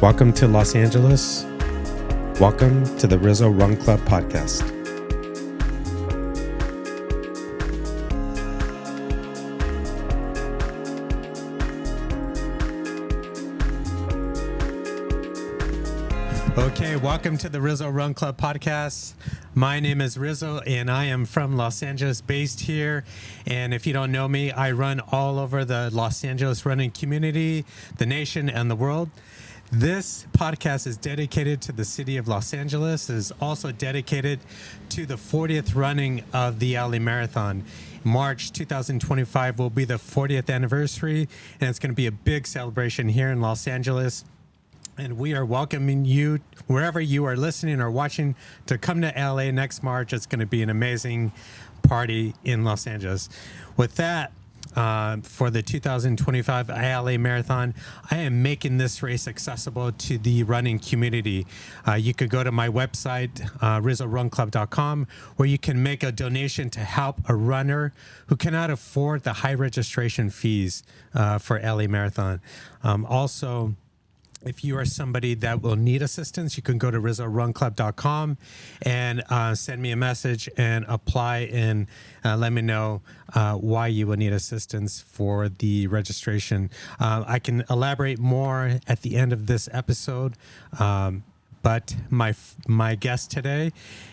Welcome to Los Angeles. Welcome to the Rizzo Run Club podcast. Okay, welcome to the Rizzo Run Club podcast. My name is Rizzo, and I am from Los Angeles, based here. And if you don't know me, I run all over the Los Angeles running community, the nation, and the world. This podcast is dedicated to the city of Los Angeles. It is also dedicated to the 40th running of the LA Marathon. March 2025 will be the 40th anniversary, and it's going to be a big celebration here in Los Angeles. And we are welcoming you, wherever you are listening or watching, to come to LA next March. It's going to be an amazing party in Los Angeles. With that, for the 2025 LA Marathon, I am making this race accessible to the running community. You could go to my website, RizzoRunClub.com, where you can make a donation to help a runner who cannot afford the high registration fees for LA Marathon. Also, if you are somebody that will need assistance, you can go to RizzoRunClub.com and send me a message and apply and let me know why you will need assistance for the registration. I can elaborate more at the end of this episode, but my guest today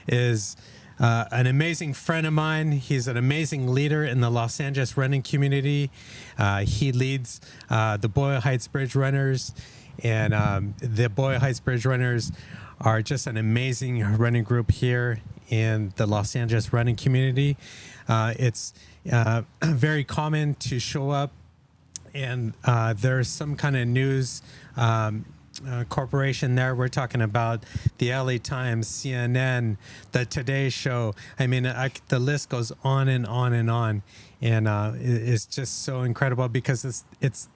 is an amazing friend of mine. He's an amazing leader in the Los Angeles running community. He leads the Boyle Heights Bridge Runners. And the Boyle Heights Bridge Runners are just an amazing running group here in the Los Angeles running community. It's very common to show up and there's some kind of news corporation there. We're talking about the LA Times, CNN, the Today Show. I mean, the list goes on and on and on. And it's just so incredible because it's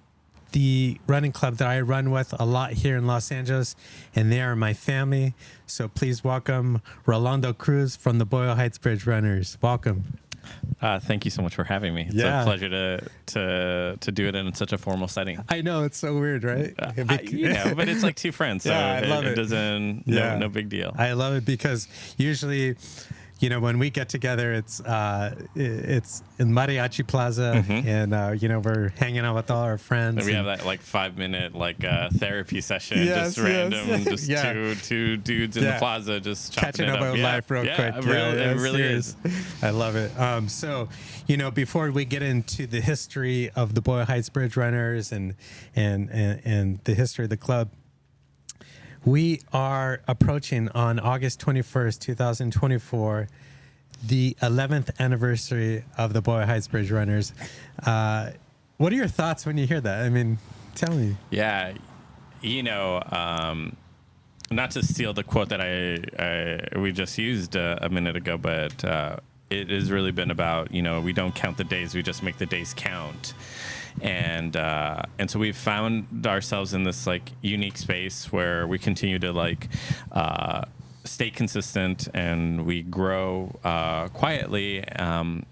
the running club that I run with a lot here in Los Angeles, and they are my family. So please welcome Rolando Cruz from the Boyle Heights Bridge Runners. Welcome. Thank you so much for having me. It's a pleasure to do it in such a formal setting. I know, it's so weird, right? But it's like two friends, so I love it. It does't, no big deal. I love it because usually, when we get together, it's in Mariachi Plaza, and we're hanging out with all our friends. And we have that 5-minute therapy session, random, two dudes in the plaza just catching up on life real quick. It really is. I love it. So, before we get into the history of the Boyle Heights Bridge Runners and the history of the club, we are approaching on August 21st, 2024, the 11th anniversary of the Boyle Heights Bridge Runners. What are your thoughts when you hear that? I mean, tell me. Yeah, not to steal the quote that we just used a minute ago, but it has really been about, we don't count the days, we just make the days count. And so we've found ourselves in this unique space where we continue to stay consistent and we grow quietly. And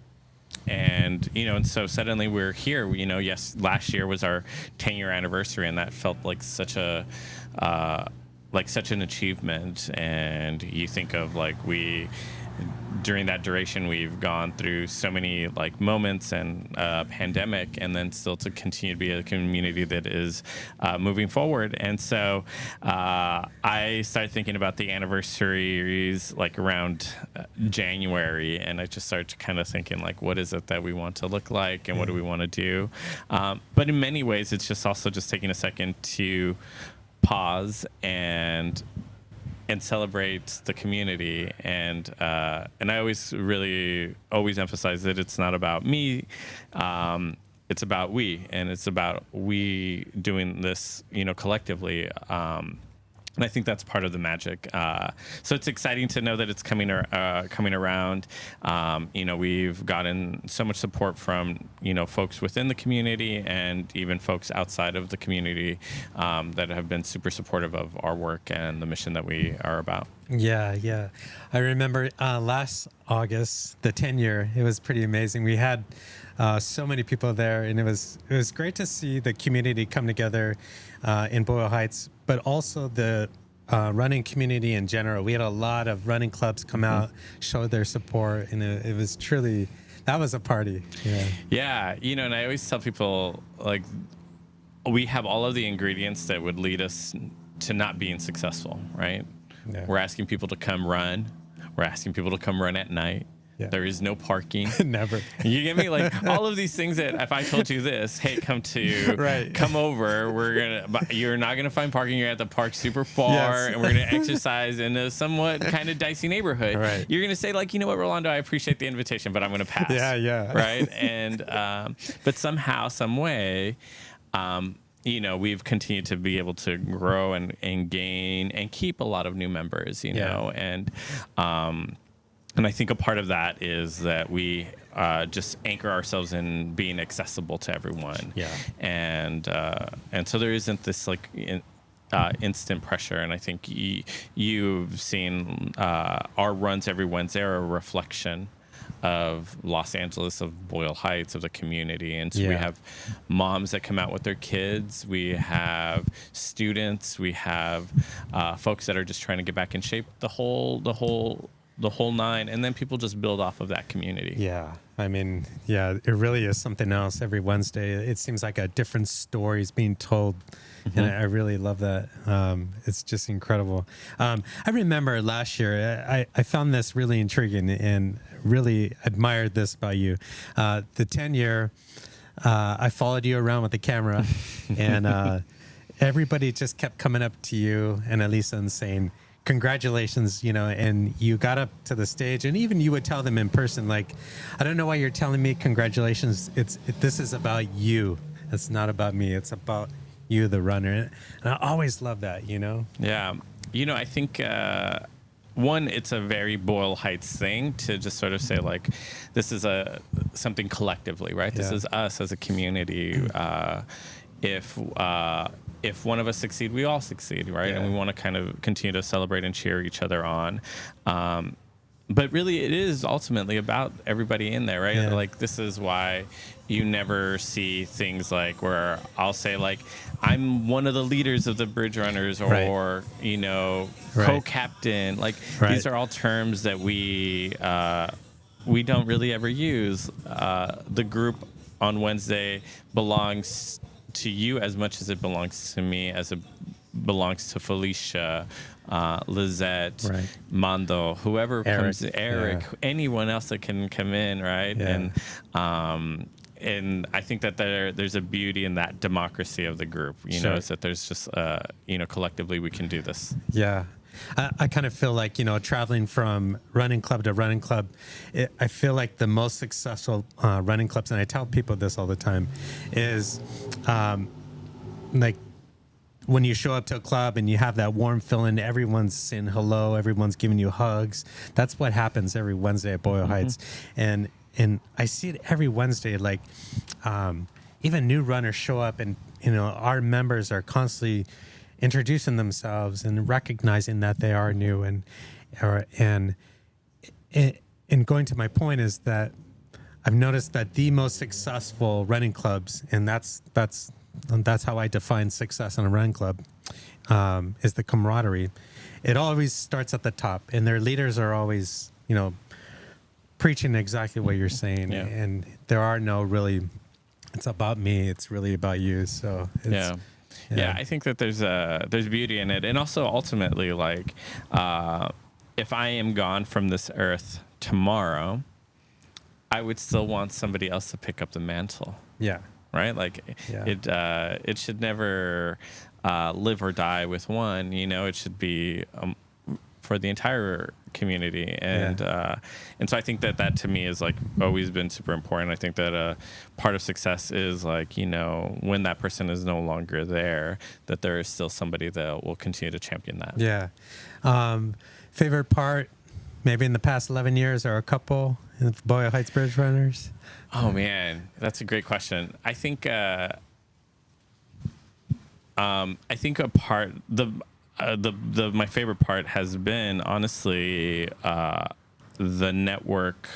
so suddenly we're here. Yes, last year was our 10-year anniversary, and that felt like such an achievement. And you think of during that duration, we've gone through so many moments and pandemic, and then still to continue to be a community that is moving forward. And so I started thinking about the anniversaries around January, and I just started kind of thinking what is it that we want to look like, and what do we want to do? But in many ways, it's just also just taking a second to pause and celebrate the community, and I always emphasize that it's not about me, it's about we, and it's about we doing this, collectively. And I think that's part of the magic. So it's exciting to know that it's coming around. We've gotten so much support from, folks within the community and even folks outside of the community that have been super supportive of our work and the mission that we are about. Yeah. I remember last August, the 10-year, it was pretty amazing. We had so many people there, and it was great to see the community come together in Boyle Heights. but also the running community in general. We had a lot of running clubs come out, show their support, and it was truly, that was a party. Yeah. Yeah. And I always tell people, like, we have all of the ingredients that would lead us to not being successful, right? Yeah. We're asking people to come run. We're asking people to come run at night. Yeah. There is no parking. Never. You get me? Like all of these things that if I told you this, hey, come over, you're not gonna find parking. You're at the park super far, Yes. and we're gonna exercise in a somewhat kind of dicey neighborhood. Right. You're gonna say like, you know what, Rolando, I appreciate the invitation, but I'm gonna pass. Yeah. Right. And but somehow, some way, we've continued to be able to grow and gain and keep a lot of new members. And I think a part of that is that we just anchor ourselves in being accessible to everyone. Yeah. And so there isn't this like instant pressure. And I think you've seen our runs every Wednesday are a reflection of Los Angeles, of Boyle Heights, of the community. And so we have moms that come out with their kids. We have students. We have folks that are just trying to get back in shape. The whole nine, and then people just build off of that community. Yeah. I mean, yeah, it really is something else every Wednesday. It seems like a different story is being told. And I really love that. It's just incredible. I remember last year, I found this really intriguing and really admired this about you. The 10-year, I followed you around with the camera, and everybody just kept coming up to you and Elisa and saying, congratulations, and you got up to the stage, and even you would tell them in person, like, I don't know why you're telling me congratulations. This is about you. It's not about me. It's about you, the runner. And I always love that, Yeah. I think, one, it's a very Boyle Heights thing to just sort of say, like, this is something collectively, right? This is us as a community. If one of us succeed, we all succeed, right? And we want to kind of continue to celebrate and cheer each other on. But really, it is ultimately about everybody in there, right? Yeah. Like, this is why you never see things like where I'll say, like, I'm one of the leaders of the Bridge Runners, or, co-captain. Like, these are all terms that we don't really ever use. The group on Wednesday belongs to you as much as it belongs to me, as it belongs to Felicia, Lizette, Mando, whoever comes, Eric, anyone else that can come in, right? And I think that there's a beauty in that democracy of the group, is that there's just, collectively we can do this. Yeah. I kind of feel like, traveling from running club to running club, I feel like the most successful running clubs, and I tell people this all the time, is like when you show up to a club and you have that warm feeling, everyone's saying hello, everyone's giving you hugs. That's what happens every Wednesday at Boyle Heights. And I see it every Wednesday, like even new runners show up, and, our members are constantly introducing themselves and recognizing that they are new, and going to my point is that I've noticed that the most successful running clubs, and that's how I define success in a running club, is the camaraderie. It always starts at the top, and their leaders are always, preaching exactly what you're saying, and there are no really, it's about me, it's really about you. So it's, Yeah, I think that there's beauty in it, and also ultimately, like, if I am gone from this earth tomorrow, I would still want somebody else to pick up the mantle. Yeah. Right. Like it should never live or die with one. It should be for the entire community, and so I think that to me is like always been super important. I think that part of success is like, when that person is no longer there, that there is still somebody that will continue to champion that. Yeah. Favorite part, maybe in the past 11 years, or a couple in Boyle Heights Bridge Runners? Oh man, that's a great question. I think a part my favorite part has been honestly the network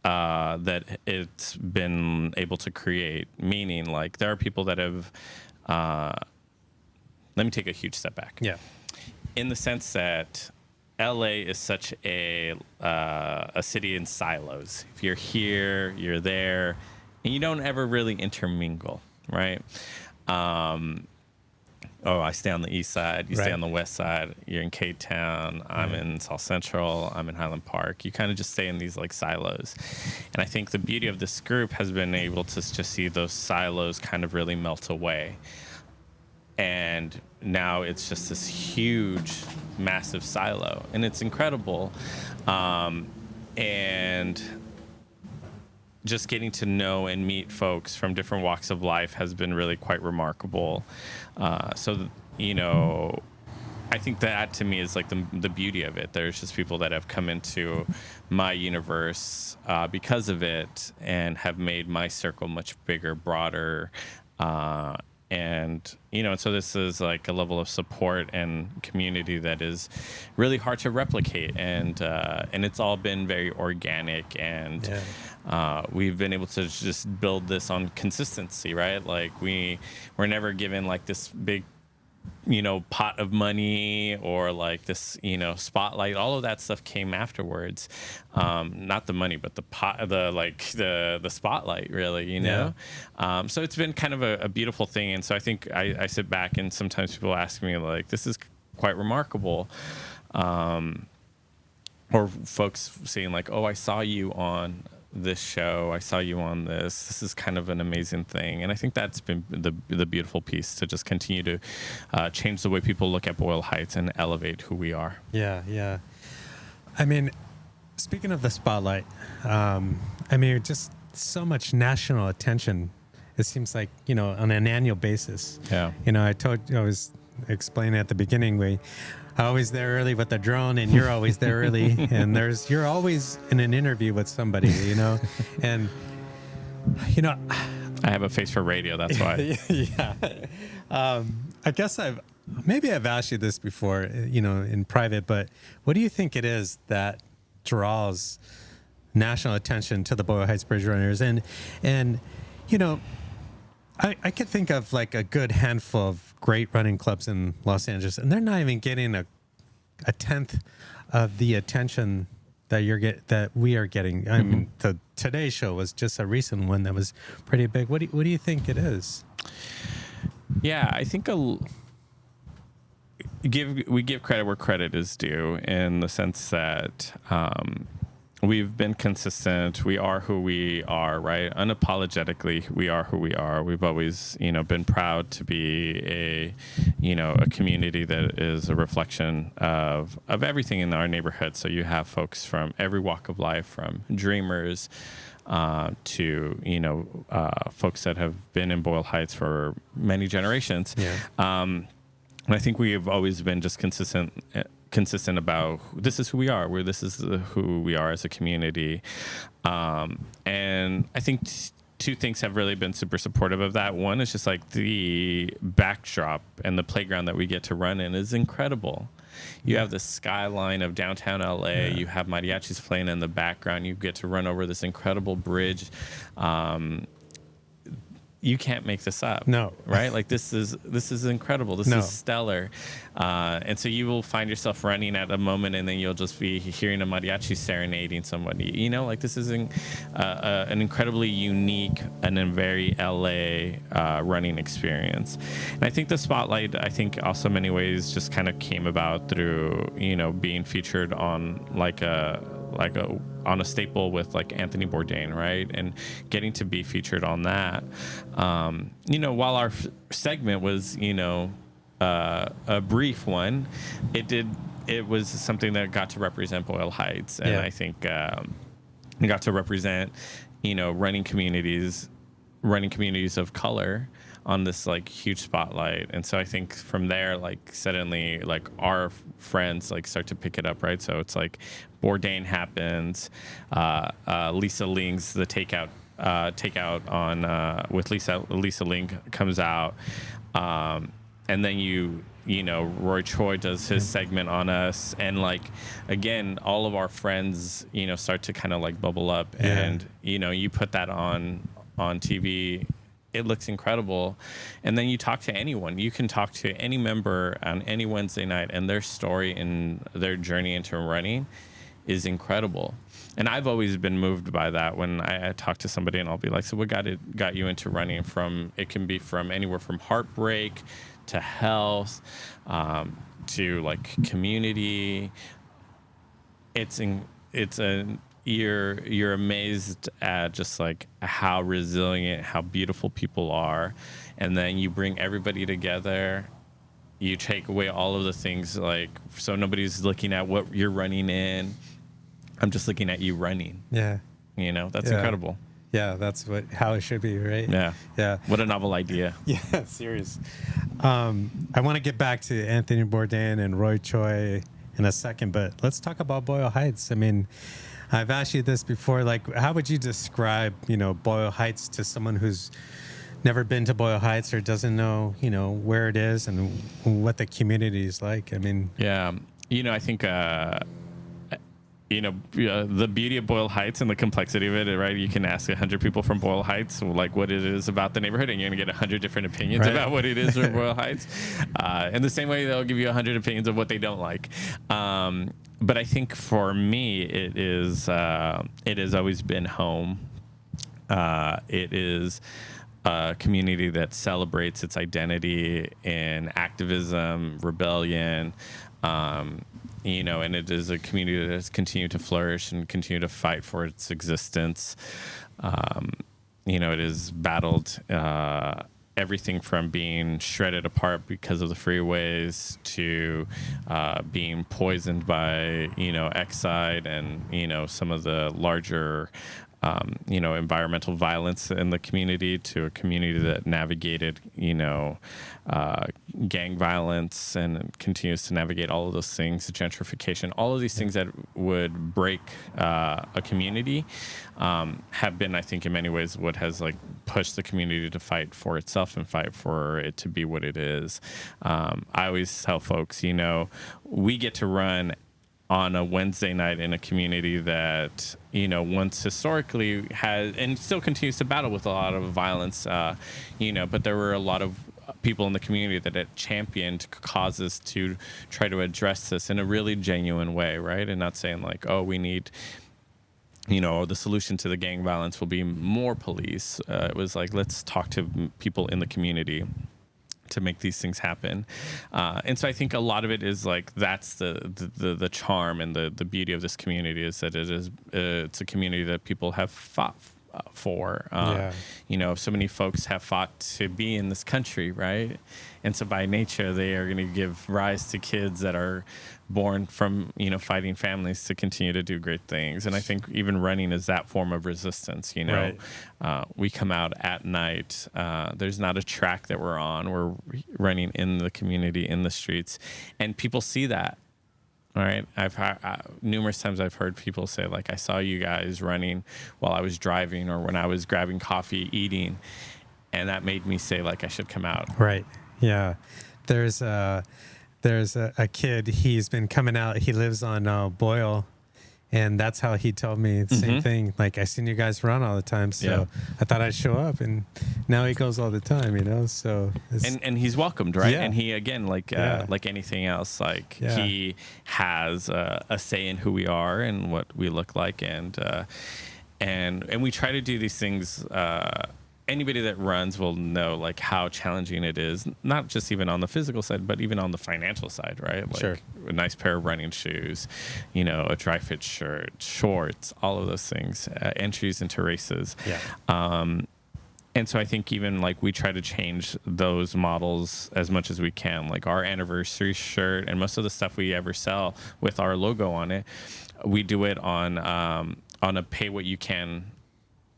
that it's been able to create. Meaning, like, there are people that have let me take a huge step back. Yeah. In the sense that LA is such a city in silos. If you're here, you're there, and you don't ever really intermingle, right? I stay on the east side, you stay on the west side, you're in K-Town, I'm in South Central, I'm in Highland Park. You kind of just stay in these like silos. And I think the beauty of this group has been able to just see those silos kind of really melt away. And now it's just this huge, massive silo, and it's incredible. And just getting to know and meet folks from different walks of life has been really quite remarkable. So, I think that to me is like the beauty of it. There's just people that have come into my universe because of it and have made my circle much bigger, broader, and so this is like a level of support and community that is really hard to replicate, and it's all been very organic, and we've been able to just build this on consistency, right? Like we're never given like this big pot of money or like this, spotlight. All of that stuff came afterwards. Not the money, but the spotlight, really, So it's been kind of a beautiful thing. And so I think I sit back and sometimes people ask me like, this is quite remarkable. Or folks saying like, oh, I saw you on this show, I saw you on this is kind of an amazing thing. And I think that's been the beautiful piece, to just continue to change the way people look at Boyle Heights and elevate who we are. Yeah. I mean, speaking of the spotlight, just so much national attention, it seems like, on an annual basis. Yeah. I was explaining at the beginning, I'm always there early with the drone, and you're always there early, and you're always in an interview with somebody, and I have a face for radio, that's why. Yeah. I guess I've asked you this before, in private, but what do you think it is that draws national attention to the Boyle Heights Bridge Runners? And I could think of like a good handful of great running clubs in Los Angeles, and they're not even getting a tenth of the attention that we are getting. I mean, the Today Show was just a recent one that was pretty big. What do you think it is? Yeah, I think we give credit where credit is due, in the sense that we've been consistent. We are who we are, right? Unapologetically, we are who we are. We've always, been proud to be a community that is a reflection of everything in our neighborhood. So you have folks from every walk of life, from dreamers to, folks that have been in Boyle Heights for many generations. Yeah. And I think we have always been just consistent about this is who we are, who we are as a community. And I think two things have really been super supportive of that. One is just like the backdrop and the playground that we get to run in is incredible. You have the skyline of downtown LA. Yeah. You have mariachis playing in the background. You get to run over this incredible bridge. You can't make this up. No. Right? Like this is incredible. This is stellar. And so you will find yourself running at a moment, and then you'll just be hearing a mariachi serenading somebody. Like this is an incredibly unique and a very LA running experience. And I think the spotlight, also in many ways just kind of came about through, being featured on on a staple with like Anthony Bourdain, right? And getting to be featured on that. While our segment was, a brief one, it was something that got to represent Boyle Heights. And I think it got to represent, running communities of color on this like huge spotlight. And so I think from there, like suddenly like our friends like start to pick it up, right? So it's like Bourdain happens, Lisa Ling's The Takeout on with Lisa Ling comes out, and then Roy Choi does his segment on us, and like again all of our friends start to kind of like bubble up, and you put that on TV it looks incredible. And then you talk to anyone. You can talk to any member on any Wednesday night, and their story and their journey into running is incredible. And I've always been moved by that when I talk to somebody, and I'll be like, so what got you into running? It can be from anywhere from heartbreak to health, to like community. You're amazed at just like how resilient, how beautiful people are. And then you bring everybody together. You take away all of the things, like, so nobody's looking at what you're running in. I'm just looking at you running. Yeah. That's incredible. Yeah, that's how it should be, right? Yeah. Yeah. What a novel idea. Yeah, serious. I want to get back to Anthony Bourdain and Roy Choi in a second, but let's talk about Boyle Heights. I mean, I've asked you this before, like, how would you describe, Boyle Heights to someone who's never been to Boyle Heights or doesn't know, where it is and what the community is like? I mean, yeah, I think, the beauty of Boyle Heights and the complexity of it, right? You can ask 100 people from Boyle Heights, like, what it is about the neighborhood, and you're going to get 100 different opinions about what it is from Boyle Heights. In the same way, they'll give you 100 opinions of what they don't like. But I think for me, it has always been home. It is a community that celebrates its identity in activism, rebellion, and it is a community that has continued to flourish and continue to fight for its existence. It has battled everything from being shredded apart because of the freeways to being poisoned by, Exide and, some of the larger environmental violence in the community, to a community that navigated, gang violence and continues to navigate all of those things, gentrification, all of these things that would break a community, have been, I think, in many ways what has like pushed the community to fight for itself and fight for it to be what it is. I always tell folks, we get to run on a Wednesday night in a community that, once historically has and still continues to battle with a lot of violence, but there were a lot of people in the community that had championed causes to try to address this in a really genuine way, right? And not saying like, oh, we need, the solution to the gang violence will be more police. It was like, let's talk to people in the community to make these things happen. And so I think a lot of it is like, that's the charm and the beauty of this community, is that it's a community that people have fought for. So many folks have fought to be in this country, right? And so by nature, they are going to give rise to kids that are born from, fighting families to continue to do great things. And I think even running is that form of resistance, Right. We come out at night. There's not a track that we're on. We're running in the community, in the streets, and people see that. All right. Numerous times I've heard people say, like, I saw you guys running while I was driving or when I was grabbing coffee, eating. And that made me say, like, I should come out. Right. Yeah. There's a kid, he's been coming out. He lives on Boyle. And that's how he told me the same thing. Like, I seen you guys run all the time, so I thought I'd show up. And now he goes all the time, So and he's welcomed, right? Yeah. And he, again, like anything else, like he has a say in who we are and what we look like, and we try to do these things. Anybody that runs will know like how challenging it is, not just even on the physical side, but even on the financial side, right? Like Sure. a nice pair of running shoes, a dry fit shirt, shorts, all of those things, entries into races. Yeah. And so I think even like we try to change those models as much as we can, like our anniversary shirt and most of the stuff we ever sell with our logo on it, we do it on a pay what you can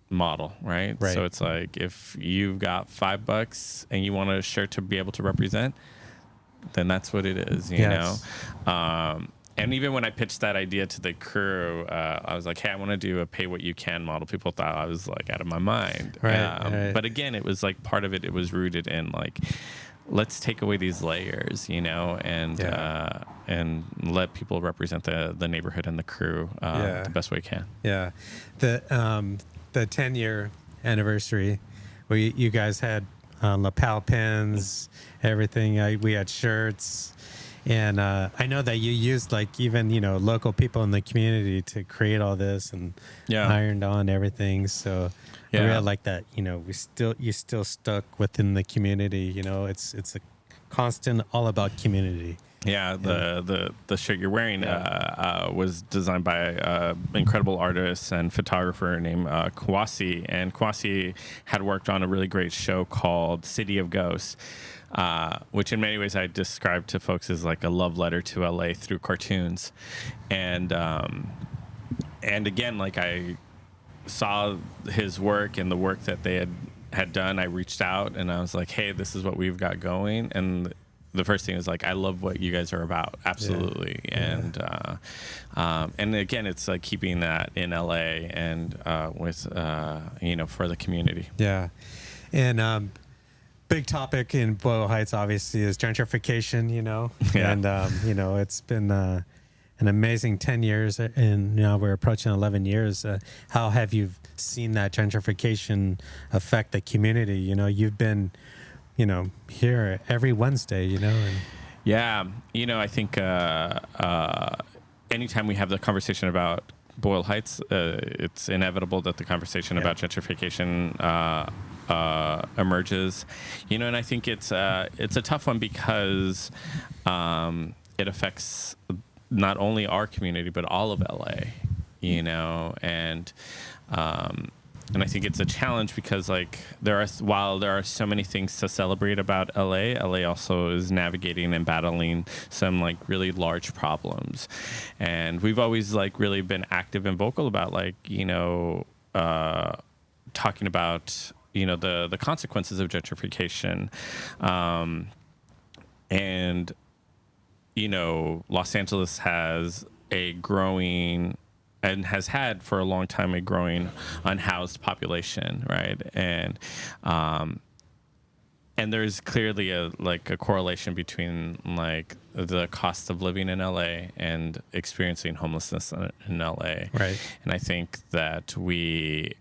model, right? So it's like, if you've got $5 and you want a shirt to be able to represent, then that's what it is, you know? And even when I pitched that idea to the crew, I was like, hey, I want to do a pay what you can model. People thought I was like out of my mind. Right. But again, it was like part of it was rooted in like, let's take away these layers, and let people represent the neighborhood and the crew the best way we can. Yeah. The 10-year anniversary, you guys had lapel pins, everything. We had shirts. And I know that you used like even, local people in the community to create all this and ironed on everything. So I really like that, you still stuck within the community. It's a constant all about community. Yeah, the shirt you're wearing was designed by an incredible artist and photographer named Kwasi. And Kwasi had worked on a really great show called City of Ghosts, which in many ways I describe to folks as like a love letter to LA through cartoons. And again, like I saw his work and the work that they had done. I reached out and I was like, hey, this is what we've got going. And the first thing is like, I love what you guys are about. Absolutely. Yeah. And again, it's like keeping that in LA and with, for the community. Yeah. And big topic in Boyle Heights, obviously, is gentrification, Yeah. And, it's been an amazing 10 years and now we're approaching 11 years. How have you seen that gentrification affect the community? You've been here every Wednesday, and yeah, I think anytime we have the conversation about Boyle Heights, it's inevitable that the conversation about gentrification emerges, and I think it's a tough one because it affects not only our community but all of LA, and I think it's a challenge because while there are so many things to celebrate about LA also is navigating and battling some like really large problems. And we've always like really been active and vocal about talking about, the consequences of gentrification. And, Los Angeles has a growing and has had for a long time a growing unhoused population, right? And there's clearly a correlation between like the cost of living in LA and experiencing homelessness in LA. Right. And I think that we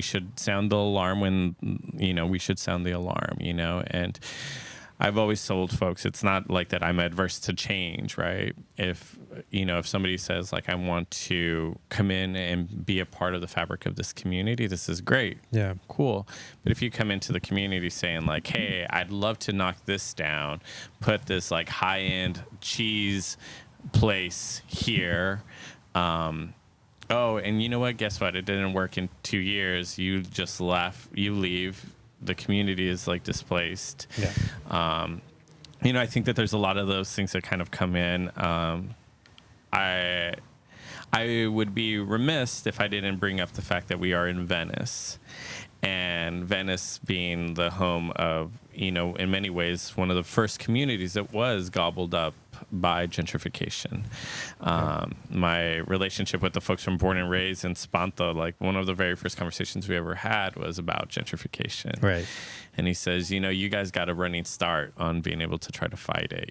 should sound the alarm when we should sound the alarm, and I've always told folks it's not like that I'm adverse to change, right? If somebody says like I want to come in and be a part of the fabric of this community, this is great. Yeah. Cool. But if you come into the community saying like, hey, I'd love to knock this down, put this like high-end cheese place here, oh, and you know what? Guess what? It didn't work in 2 years. You just you leave. The community is like displaced. Yeah. I think that there's a lot of those things that kind of come in. I would be remiss if I didn't bring up the fact that we are in Venice, and Venice being the home of, in many ways, one of the first communities that was gobbled up by gentrification. My relationship with the folks from Born and Raised in Spanto, like one of the very first conversations we ever had was about gentrification. Right. And he says, you guys got a running start on being able to try to fight it.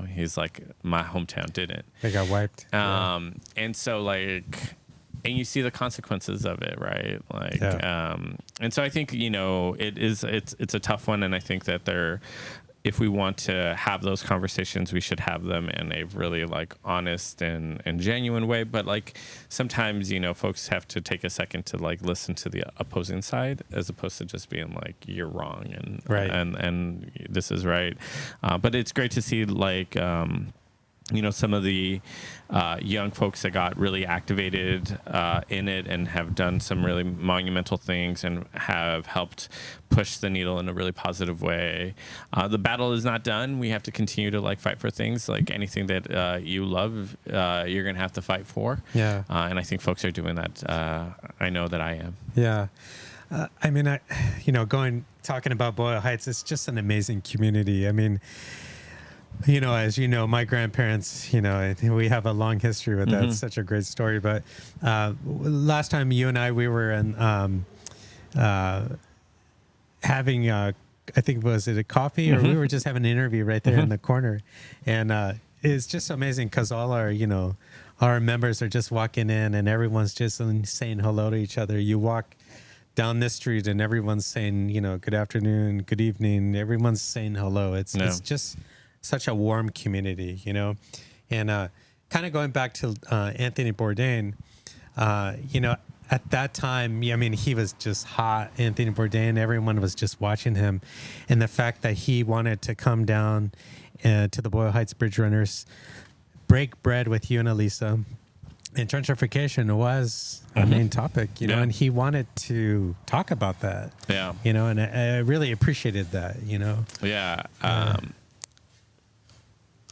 He's like, my hometown didn't. They got wiped. And so and you see the consequences of it, right? And so I think, it's a tough one. And I think that if we want to have those conversations, we should have them in a really honest and genuine way. But sometimes, folks have to take a second to listen to the opposing side as opposed to just being you're wrong and right. and this is right. But it's great to see some of the young folks that got really activated in it and have done some really monumental things and have helped push the needle in a really positive way. The battle is not done. We have to continue to fight for things. Anything that you love, you're going to have to fight for. Yeah. And I think folks are doing that. I know that I am. Yeah. Talking about Boyle Heights, it's just an amazing community. As you know, my grandparents, we have a long history with that. Mm-hmm. It's such a great story. But last time you and we were in having, I think, was it a coffee? Or Mm-hmm. we were just having an interview right there in the corner. And it's just amazing because all our members are just walking in and everyone's just saying hello to each other. You walk down this street and everyone's saying, good afternoon, good evening. Everyone's saying hello. It's just such a warm community, and kind of going back to Anthony Bourdain, at that time, he was just hot. Anthony Bourdain, everyone was just watching him. And the fact that he wanted to come down to the Boyle Heights Bridge Runners, break bread with you and Elisa. And gentrification was a main topic, and he wanted to talk about that. Yeah. And I really appreciated that, Yeah.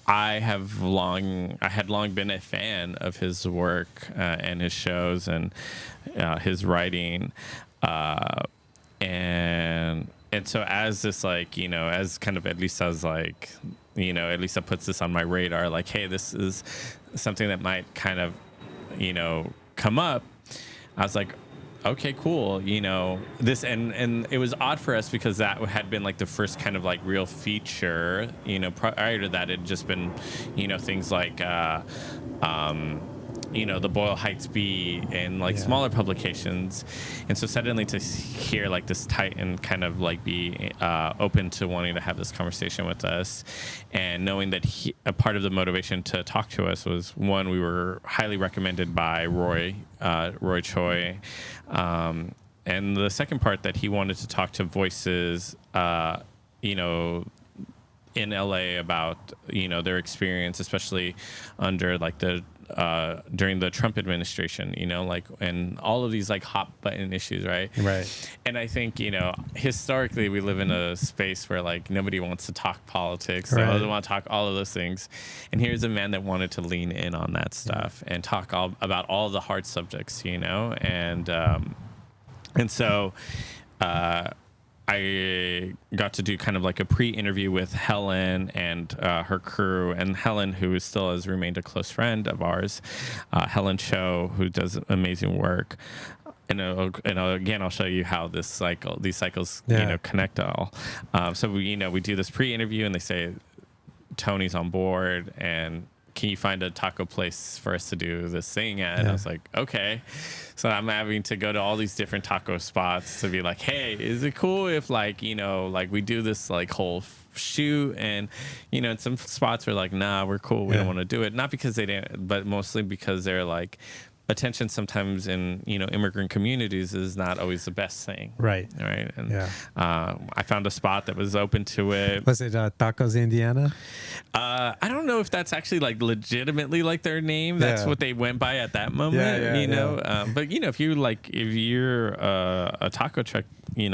I had long been a fan of his work and his shows and his writing, and so as this as kind of Elisa's Elisa puts this on my radar, like, hey, this is something that might kind of come up. I was like, okay, cool. This and it was odd for us because that had been like the first kind of like real feature. Prior to that, it had just been, things like, the Boyle Heights B and smaller publications. And so suddenly to hear like this Titan kind of like be open to wanting to have this conversation with us, and knowing that a part of the motivation to talk to us was, one, we were highly recommended by Roy Choi. And the second part, that he wanted to talk to voices, in LA about, their experience, especially under like during the Trump administration, and all of these like hot button issues, right? Right. And I think, historically we live in a space where like nobody wants to talk politics. Right. They doesn't want to talk all of those things. And here's a man that wanted to lean in on that stuff and talk about all the hard subjects, and so, I got to do kind of like a pre-interview with Helen and her crew. And Helen, who still has remained a close friend of ours, Helen Cho, who does amazing work. And again, I'll show you how these cycles, connect all. So we do this pre-interview, and they say, Tony's on board, and can you find a taco place for us to do this thing at? And I was like, okay. So I'm having to go to all these different taco spots to be like, hey, is it cool if we do this like whole shoot? And, in some spots we're like, nah, we're cool. We don't want to do it. Not because they didn't, but mostly because they're like, attention sometimes in immigrant communities is not always the best thing. Right. And I found a spot that was open to it. Was it Tacos Indiana? I don't know if that's actually like legitimately like their name. That's what they went by at that moment. But if you're a taco truck, te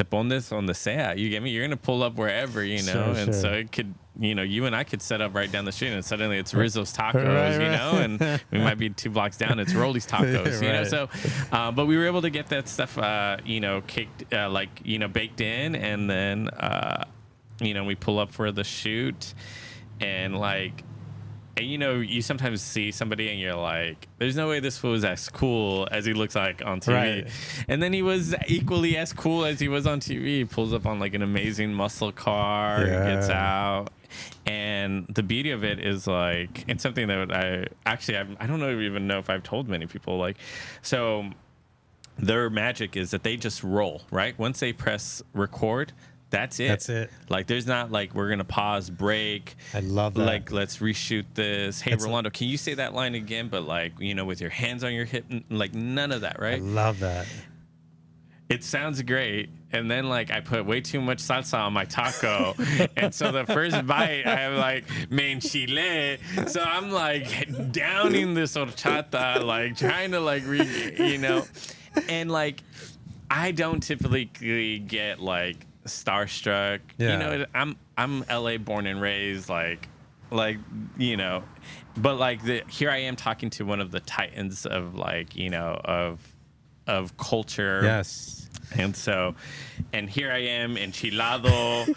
pones donde sea, you get me? You're gonna pull up wherever, Sure. So it could, you and I could set up right down the street, and suddenly it's Rizzo's Tacos, and we might be 2 blocks down, it's Rolly's Tacos, So, but we were able to get that stuff, kicked, baked in, and then, we pull up for the shoot, and you sometimes see somebody and you're like, there's no way this fool is as cool as he looks like on TV. Right. And then he was equally as cool as he was on TV. He pulls up on like an amazing muscle car, gets out. And the beauty of it is like, it's something that I don't even know if I've told many people, so their magic is that they just roll, right? Once they press record, that's it. Like, there's not like, we're going to pause, break. I love that. Like, let's reshoot this. Hey, Rolando, can you say that line again? But with your hands on your hip, none of that, right? I love that. It sounds great. And then I put way too much salsa on my taco. And so the first bite, I have me enchilé. So I'm downing this horchata, trying to and I don't typically get starstruck. I'm LA born and raised, but here I am talking to one of the titans of of culture. Yes. And so, and here I am, enchilado,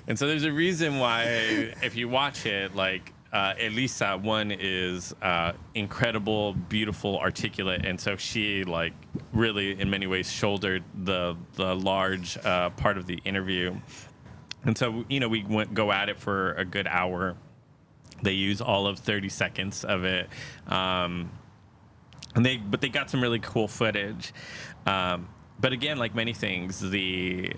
and so there's a reason why, if you watch it, Elisa, one, is incredible, beautiful, articulate, and so she really in many ways shouldered the large part of the interview. And so we go at it for a good hour. They use all of 30 seconds of it, and they got some really cool footage. But again, like many things, the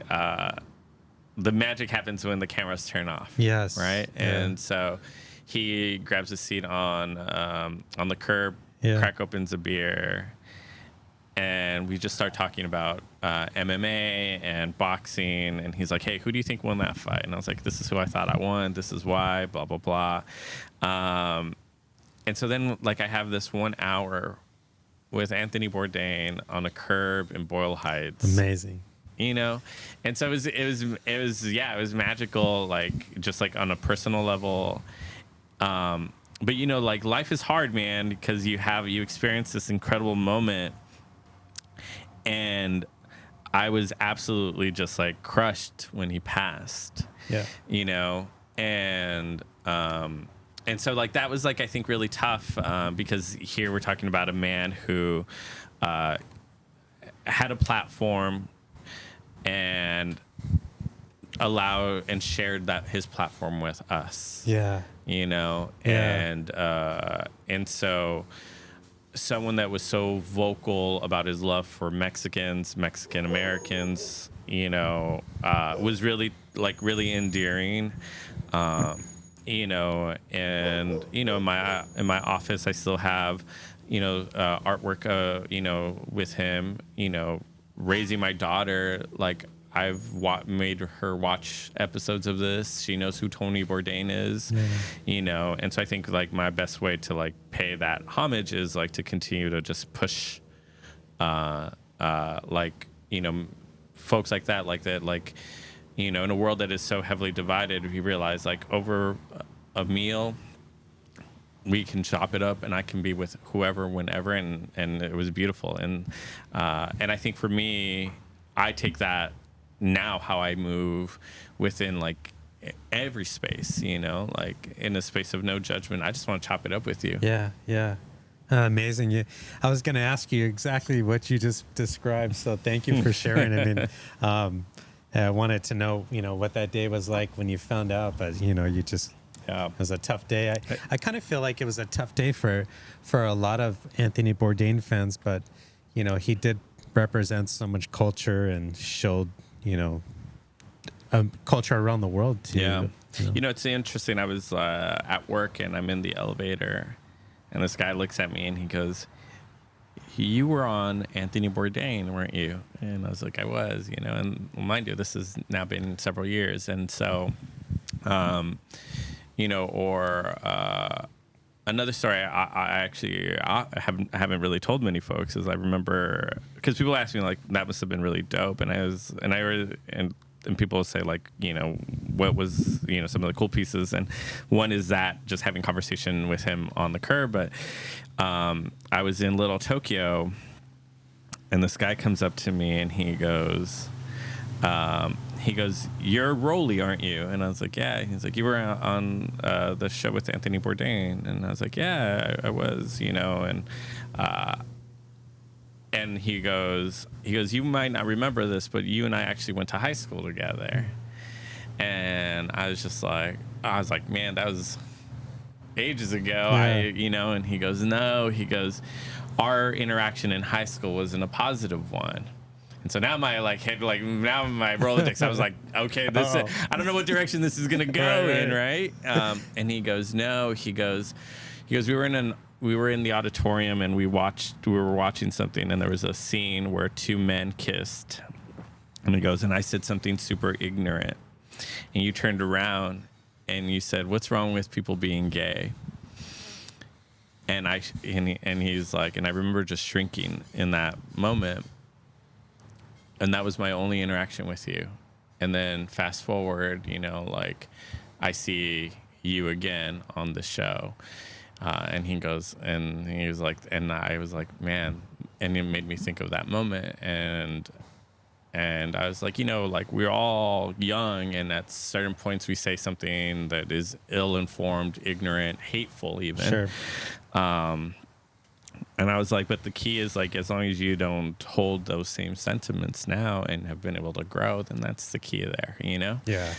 magic happens when the cameras turn off. Yes. Right. Yeah. And so he grabs a seat on the curb, crack opens a beer, and we just start talking about MMA and boxing. And he's like, "Hey, who do you think won that fight?" And I was like, "This is who I thought I won. This is why." Blah blah blah. And so then, like, I have this 1 hour with Anthony Bourdain on a curb in Boyle Heights. Amazing. You know, and so it was magical, like just like on a personal level. But you know, like life is hard, man, because you experience this incredible moment. And I was absolutely just like crushed when he passed. Yeah. You know, and so like that was like, I think, really tough, because here we're talking about a man who had a platform and shared his platform with us. Yeah. You know, Yeah. and so someone that was so vocal about his love for Mexican Americans, you know, was really endearing. You know, and you know, in my office, I still have, you know, artwork, you know, with him, you know, raising my daughter. Like I've made her watch episodes of this. She knows who Tony Bourdain is, you know, and so I think like my best way to like pay that homage is like to continue to just push, like, you know, folks like that, like, you know, in a world that is so heavily divided, we realize like over a meal, we can chop it up and I can be with whoever, whenever. And it was beautiful. And I think for me, I take that now how I move within like every space, you know, like in a space of no judgment. I just want to chop it up with you. Yeah. Yeah. Amazing. I was going to ask you exactly what you just described. So thank you for sharing. I mean, I wanted to know, you know, what that day was like when you found out, but you know, it was a tough day. I kind of feel like it was a tough day for a lot of Anthony Bourdain fans, but you know, he did represent so much culture and showed, you know, culture around the world too. Yeah. You know? You know, it's interesting. I was at work and I'm in the elevator and this guy looks at me and he goes, "You were on Anthony Bourdain, weren't you?" And I was like, "I was," you know, and mind you, this has now been several years. And so, you know, or another story I haven't really told many folks is I remember, because people ask me like, that must have been really dope. And people will say like, you know, what was, you know, some of the cool pieces. And one is that just having conversation with him on the curb. But I was in Little Tokyo and this guy comes up to me and he goes, "You're Rolly, aren't you?" And I was like, "Yeah." He's like, "You were on the show with Anthony Bourdain." And I was like, "Yeah, I was," you know, and he goes, "You might not remember this, but you and I actually went to high school together." And I was like, man, that was ages ago. Yeah. You know, and he goes, "No," he goes, "Our interaction in high school wasn't a positive one." And so now my now my Rolodex, I was like, okay, I don't know what direction this is gonna go in, right? And he goes, "No," he goes, we were in the auditorium and we were watching something and there was a scene where two men kissed. And he goes, "And I said something super ignorant. And you turned around and you said, 'What's wrong with people being gay?'" And he's like, and I remember just shrinking in that moment. And that was my only interaction with you. And then fast forward, you know, like I see you again on the show. And he goes, and he was like, and I was like, man, and it made me think of that moment. And I was like, you know, like we're all young and at certain points we say something that is ill-informed, ignorant, hateful even. Sure. And And I was like, but the key is like, as long as you don't hold those same sentiments now and have been able to grow, then that's the key there, you know? Yeah.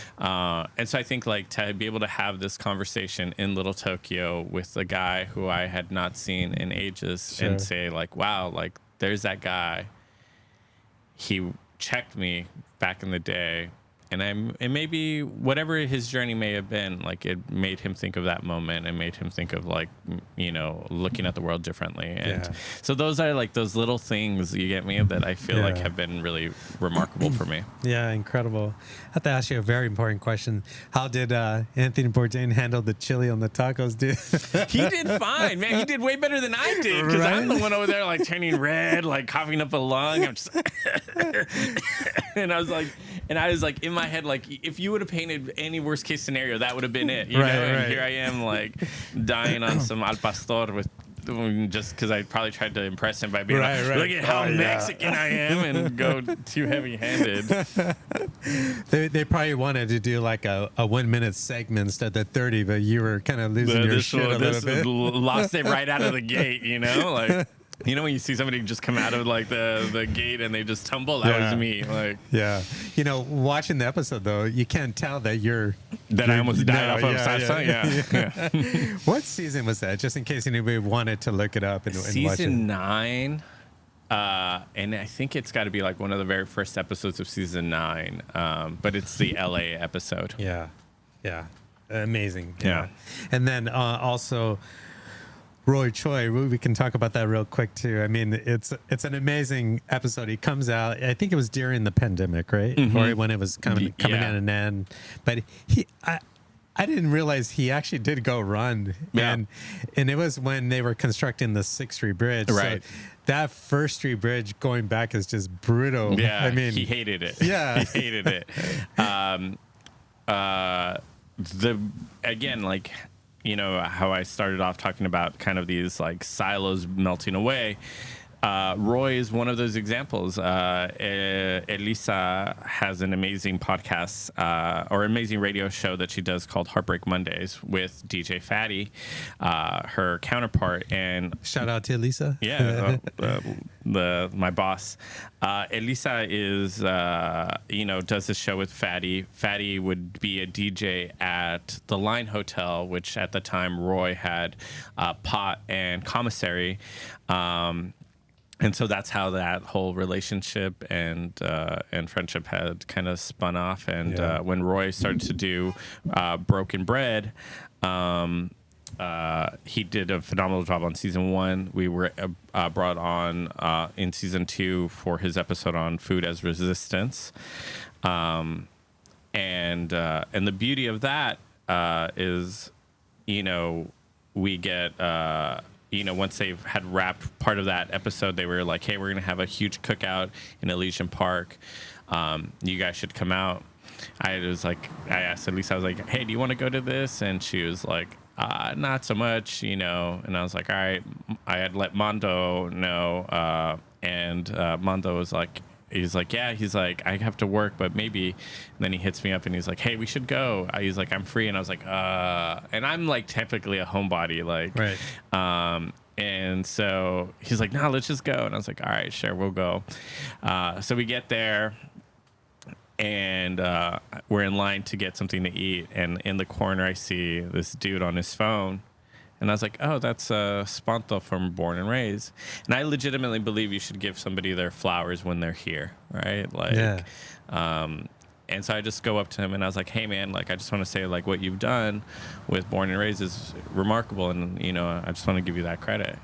And so I think like to be able to have this conversation in Little Tokyo with a guy who I had not seen in ages and say like, wow, like there's that guy. He checked me back in the day. And maybe whatever his journey may have been, like it made him think of that moment and made him think of like, you know, looking at the world differently. And so those are like those little things, you get me, that I feel like have been really remarkable for me. Yeah, incredible. I have to ask you a very important question. How did Anthony Bourdain handle the chili on the tacos, dude? He did fine, man. He did way better than I did because I'm the one over there like turning red, like coughing up a lung. I'm just and I was like in my head, like if you would have painted any worst case scenario, that would have been it. You know? And here I am, like dying on some al pastor with just because I probably tried to impress him by being like, look at how Mexican I am, and go too heavy-handed. They probably wanted to do like a 1 minute segment instead of the 30, but you were kind of losing your shit a little bit. Lost it right out of the gate, you know, like. You know when you see somebody just come out of like the gate and they just tumble? That was me. Like, you know, watching the episode though, you can't tell that I almost died off of yeah. What season was that? Just in case anybody wanted to look it up and watch it. Season 9. And I think it's got to be like one of the very first episodes of season 9. But it's the LA episode. Yeah. Amazing. Yeah. And then also Roy Choi, we can talk about that real quick too. I mean, it's an amazing episode. He comes out, I think it was during the pandemic, right? Mm-hmm. Or when it was coming in an end. But I didn't realize he actually did go run. Yeah. And it was when they were constructing the 6th Street Bridge. Right. So that 1st Street Bridge going back is just brutal. Yeah. I mean, he hated it. Yeah. He hated it. Again, like, you know, how I started off talking about kind of these like silos melting away. Roy is one of those examples. Elisa has an amazing podcast or amazing radio show that she does called Heartbreak Mondays with DJ Fatty, her counterpart. And shout out to Elisa. Yeah, my boss. Elisa is, does this show with Fatty. Fatty would be a DJ at the Line Hotel, which at the time Roy had Pot and Commissary. And so that's how that whole relationship and friendship had kind of spun off. And when Roy started to do Broken Bread, he did a phenomenal job on season 1. We were brought on in season 2 for his episode on food as resistance. And the beauty of that is, you know, we get... once they had wrapped part of that episode, they were like, hey, we're going to have a huge cookout in Elysian Park. You guys should come out. I asked Elisa, I was like, hey, do you want to go to this? And she was like, not so much, you know. And I was like, all right. I had let Mondo know. And Mondo was like, he's like, yeah, he's like, I have to work, but maybe. And then he hits me up and he's like, hey, we should go. He's like, I'm free. And I was like, and I'm like typically a homebody, like, right. And so he's like, no, let's just go. And I was like, all right, sure, we'll go. So we get there and we're in line to get something to eat. And in the corner, I see this dude on his phone. And I was like, oh, that's Spanto from Born and Raised. And I legitimately believe you should give somebody their flowers when they're here, right? Like, and so I just go up to him and I was like, hey, man, like, I just want to say, like, what you've done with Born and Raised is remarkable. And, you know, I just want to give you that credit.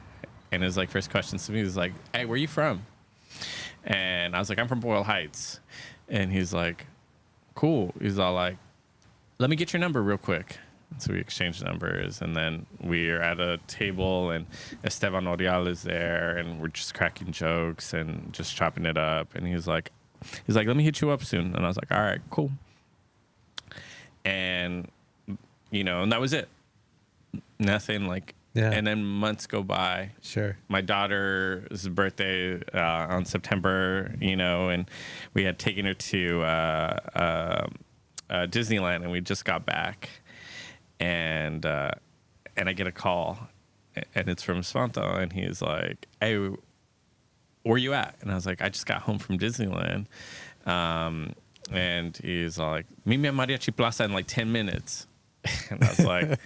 And his, like, first question to me was like, hey, where are you from? And I was like, I'm from Boyle Heights. And he's like, cool. He's all like, let me get your number real quick. So we exchanged numbers, and then we're at a table, and Esteban Orial is there, and we're just cracking jokes and just chopping it up. And he's like, let me hit you up soon. And I was like, all right, cool. And, you know, and that was it. Nothing like, and then months go by. Sure. My daughter's birthday on September, you know, and we had taken her to Disneyland, and we just got back. And I get a call, and it's from Spanto, and he's like, "Hey, where you at?" And I was like, "I just got home from Disneyland." And he's like, "Meet me at Mariachi Plaza in like 10 minutes." And I was like,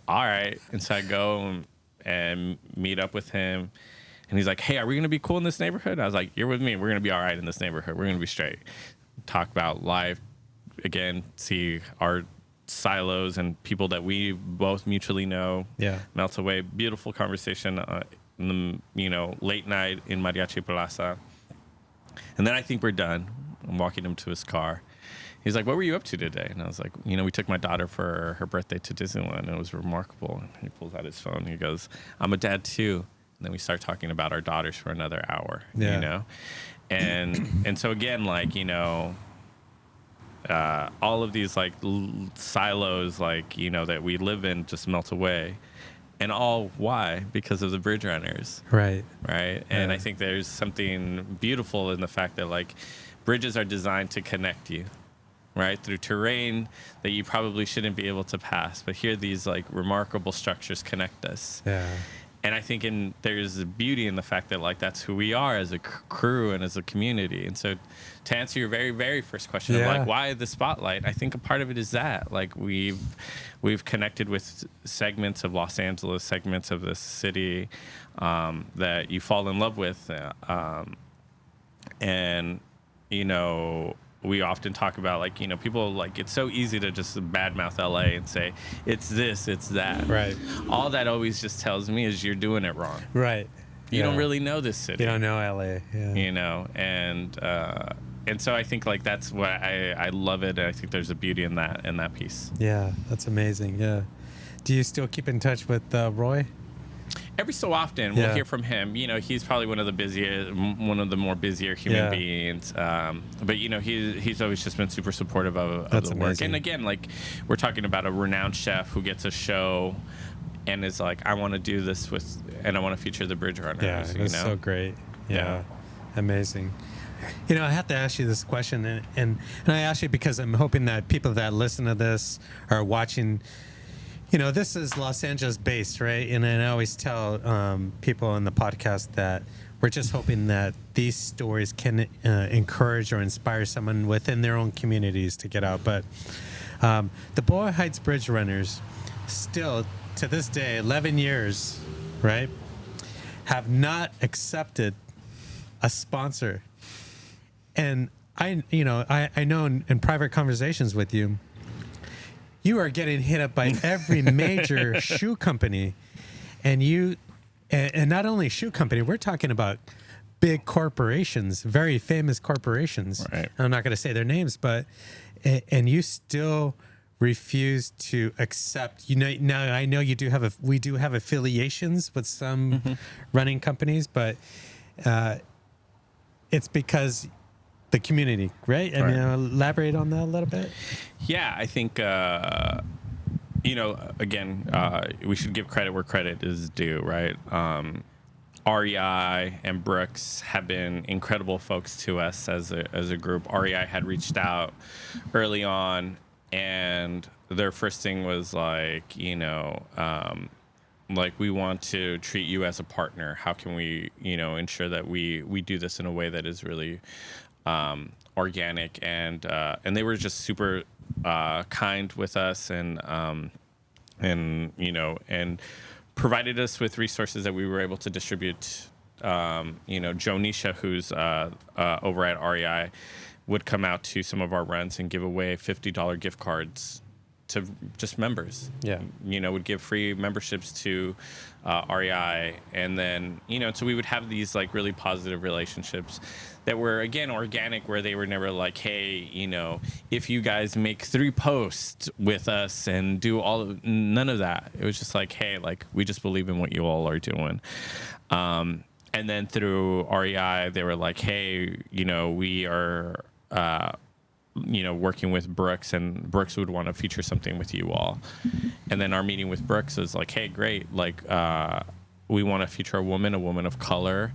"All right." And so I go and meet up with him. And he's like, "Hey, are we going to be cool in this neighborhood?" I was like, "You're with me. We're going to be all right in this neighborhood. We're going to be straight." Talk about life again, see our silos and people that we both mutually know. Yeah. Melt away. Beautiful conversation in the, late night in Mariachi Plaza. And then I think we're done. I'm walking him to his car. He's like, "What were you up to today?" And I was like, "We took my daughter for her birthday to Disneyland, and it was remarkable." And he pulls out his phone. And he goes, "I'm a dad too." And then we start talking about our daughters for another hour, and so again, like, all of these like silos, like, that we live in just melt away. And all why? Because of the bridge runners. Right. And I think there's something beautiful in the fact that like bridges are designed to connect you, right, through terrain that you probably shouldn't be able to pass. But here, these like remarkable structures connect us. Yeah. And I think there's a beauty in the fact that like that's who we are as a crew and as a community. And so to answer your very, very first question of like, why the spotlight? I think a part of it is that like we've connected with segments of Los Angeles, segments of this city that you fall in love with. And, we often talk about like, people like, it's so easy to just badmouth LA and say, it's this, it's that. Right. All that always just tells me is you're doing it wrong. Right. You don't really know this city. You don't know LA. Yeah. And so I think like that's what I love it. And I think there's a beauty in that piece. Yeah. That's amazing. Yeah. Do you still keep in touch with Roy? Every so often we'll hear from him. He's probably one of the more busier human beings. But he's always just been super supportive of the work. And again, like we're talking about a renowned chef who gets a show and is like, I want to do this and I want to feature the Bridge Runners. Yeah, it's so great. Yeah. Amazing. I have to ask you this question, and I ask you because I'm hoping that people that listen to this are watching. This is Los Angeles based, right? And I always tell people on the podcast that we're just hoping that these stories can encourage or inspire someone within their own communities to get out. But the Boyle Heights Bridge Runners still, to this day, 11 years, right, have not accepted a sponsor. And I know in private conversations with you, you are getting hit up by every major shoe company, and not only shoe company, we're talking about big corporations, very famous corporations. Right. I'm not going to say their names, but and you still refuse to accept. Now I know we do have affiliations with some running companies, but it's because the community, right? I mean, elaborate on that a little bit. Yeah, I think, again, we should give credit where credit is due, right? REI and Brooks have been incredible folks to us as a group. REI had reached out early on, and their first thing was like, like we want to treat you as a partner. How can we, ensure that we do this in a way that is really organic, and they were just super kind with us, and provided us with resources that we were able to distribute. Joe Nisha, who's over at REI, would come out to some of our runs and give away $50 gift cards to just members. Yeah. Would give free memberships to REI, and then so we would have these like really positive relationships that were again organic, where they were never like, hey, if you guys make 3 posts with us and do none of that. It was just like, hey, like we just believe in what you all are doing. And then through REI, they were like, hey, we are working with Brooks, and Brooks would want to feature something with you all. And then our meeting with Brooks was like, hey, great. Like, we want to feature a woman of color,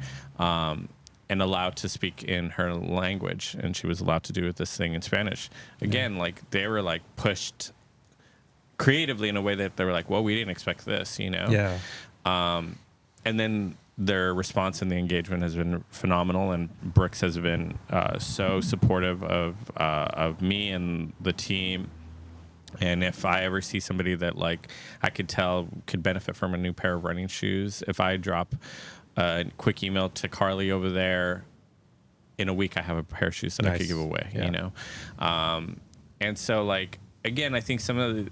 and allowed to speak in her language. And she was allowed to do this thing in Spanish. Again, like they were like pushed creatively in a way that they were like, well, we didn't expect this, Yeah. And then their response and the engagement has been phenomenal, and Brooks has been so supportive of me and the team. And if I ever see somebody that like I could tell could benefit from a new pair of running shoes, if I drop a quick email to Carly over there, in a week I have a pair of shoes that I could give away, you know? And so like, again, I think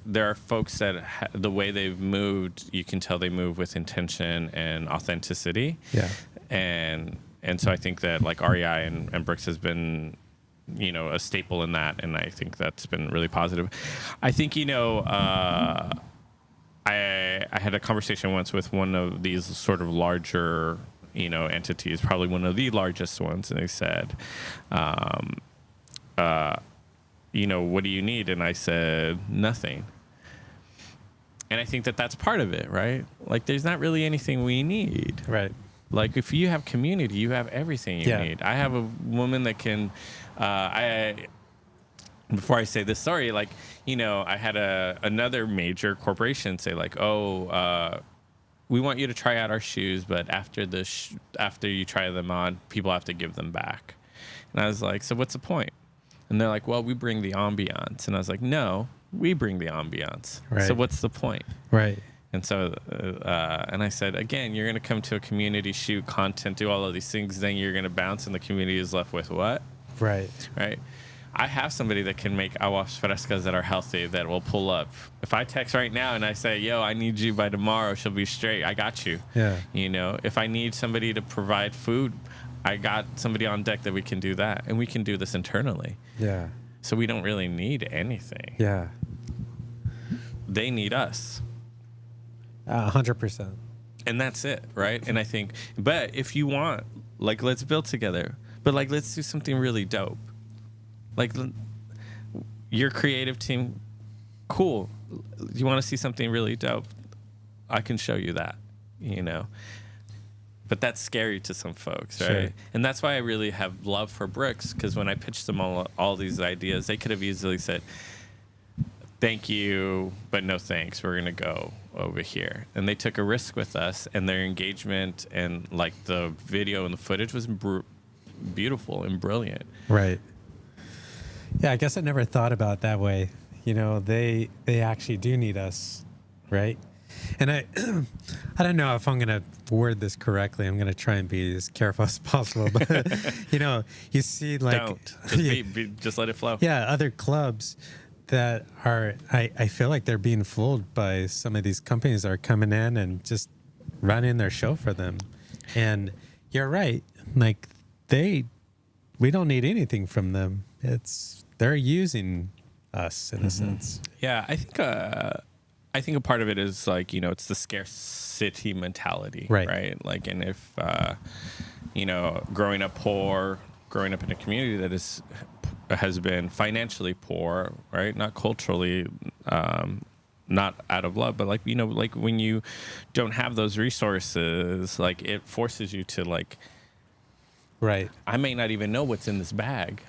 there are folks that the way they've moved, you can tell they move with intention and authenticity. Yeah. And so I think that like REI and Brooks has been, you know, a staple in that. And I think that's been really positive. I think, you know, I had a conversation once with one of these sort of larger, you know, entities, probably one of the largest ones. And they said, you know, what do you need? And I said, nothing. And I think that that's part of it, right? Like, there's not really anything we need. Right. Like, if you have community, you have everything you need. I have a woman that can, before I say this story, like, you know, I had another major corporation say like, we want you to try out our shoes, but after after you try them on, people have to give them back. And I was like, so what's the point? And they're like, well, we bring the ambiance. And I was like, no, we bring the ambiance. Right. So what's the point? Right. And so, and I said, again, you're going to come to a community, shoot content, do all of these things, then you're going to bounce, and the community is left with what? Right. Right. I have somebody that can make aguas frescas that are healthy that will pull up. If I text right now and I say, yo, I need you by tomorrow, she'll be straight. I got you. Yeah. You know, if I need somebody to provide food, I got somebody on deck that we can do that. And we can do this internally. Yeah. So we don't really need anything. Yeah. They need us. 100%. And that's it, right? And I think, but if you want, like, let's build together. But, like, let's do something really dope. Like, your creative team, cool. You want to see something really dope? I can show you that, you know? But that's scary to some folks, right? Sure. And that's why I really have love for Brooks, because when I pitched them all these ideas, they could have easily said, thank you, but no thanks. We're going to go over here. And they took a risk with us, and their engagement and, like, the video and the footage was beautiful and brilliant. Right. Yeah, I guess I never thought about it that way. You know, they actually do need us, right? And I don't know if I'm going to word this correctly. I'm going to try and be as careful as possible. But, you know, you see, like... Don't. Just let it flow. Yeah, other clubs that are... I feel like they're being fooled by some of these companies that are coming in and just running their show for them. And you're right. Like, we don't need anything from them. They're using us in a sense. Yeah, I think a part of it is, like, you know, it's the scarcity mentality, right? Like, and if you know, growing up in a community that has been financially poor, right? Not culturally, not out of love, but, like, you know, like, when you don't have those resources, like, it forces you to, like, right. I may not even know what's in this bag.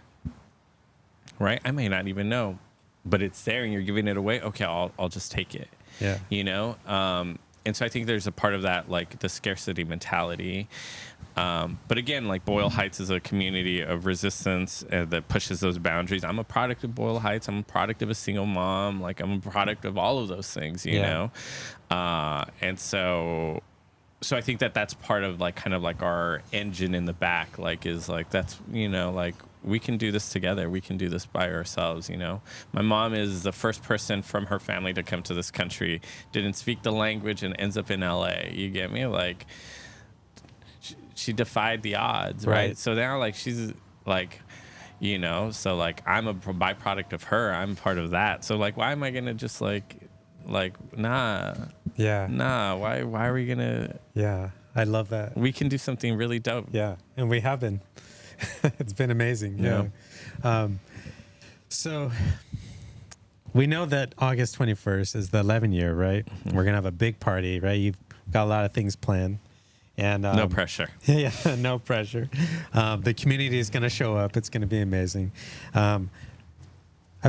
Right? I may not even know, but it's there and you're giving it away. Okay, I'll just take it. Yeah. You know? And so I think there's a part of that, like, the scarcity mentality. But again, like, Boyle Heights is a community of resistance that pushes those boundaries. I'm a product of Boyle Heights. I'm a product of a single mom. Like, I'm a product of all of those things, you know? And so I think that's part of, like, kind of like our engine in the back, like, is like, that's, you know, like, we can do this together. We can do this by ourselves, you know? My mom is the first person from her family to come to this country, didn't speak the language, and ends up in LA. You get me? Like, she defied the odds, right? So now, like, she's, like, you know, so, like, I'm a byproduct of her. I'm part of that. So, like, why am I going to just, like, nah. Yeah. Nah, why are we going to... Yeah, I love that. We can do something really dope. Yeah, and we have been. It's been amazing. Yeah. So we know that August 21st is the 11 year, right? Mm-hmm. We're going to have a big party, right? You've got a lot of things planned. And no pressure. Yeah, no pressure. The community is going to show up. It's going to be amazing. I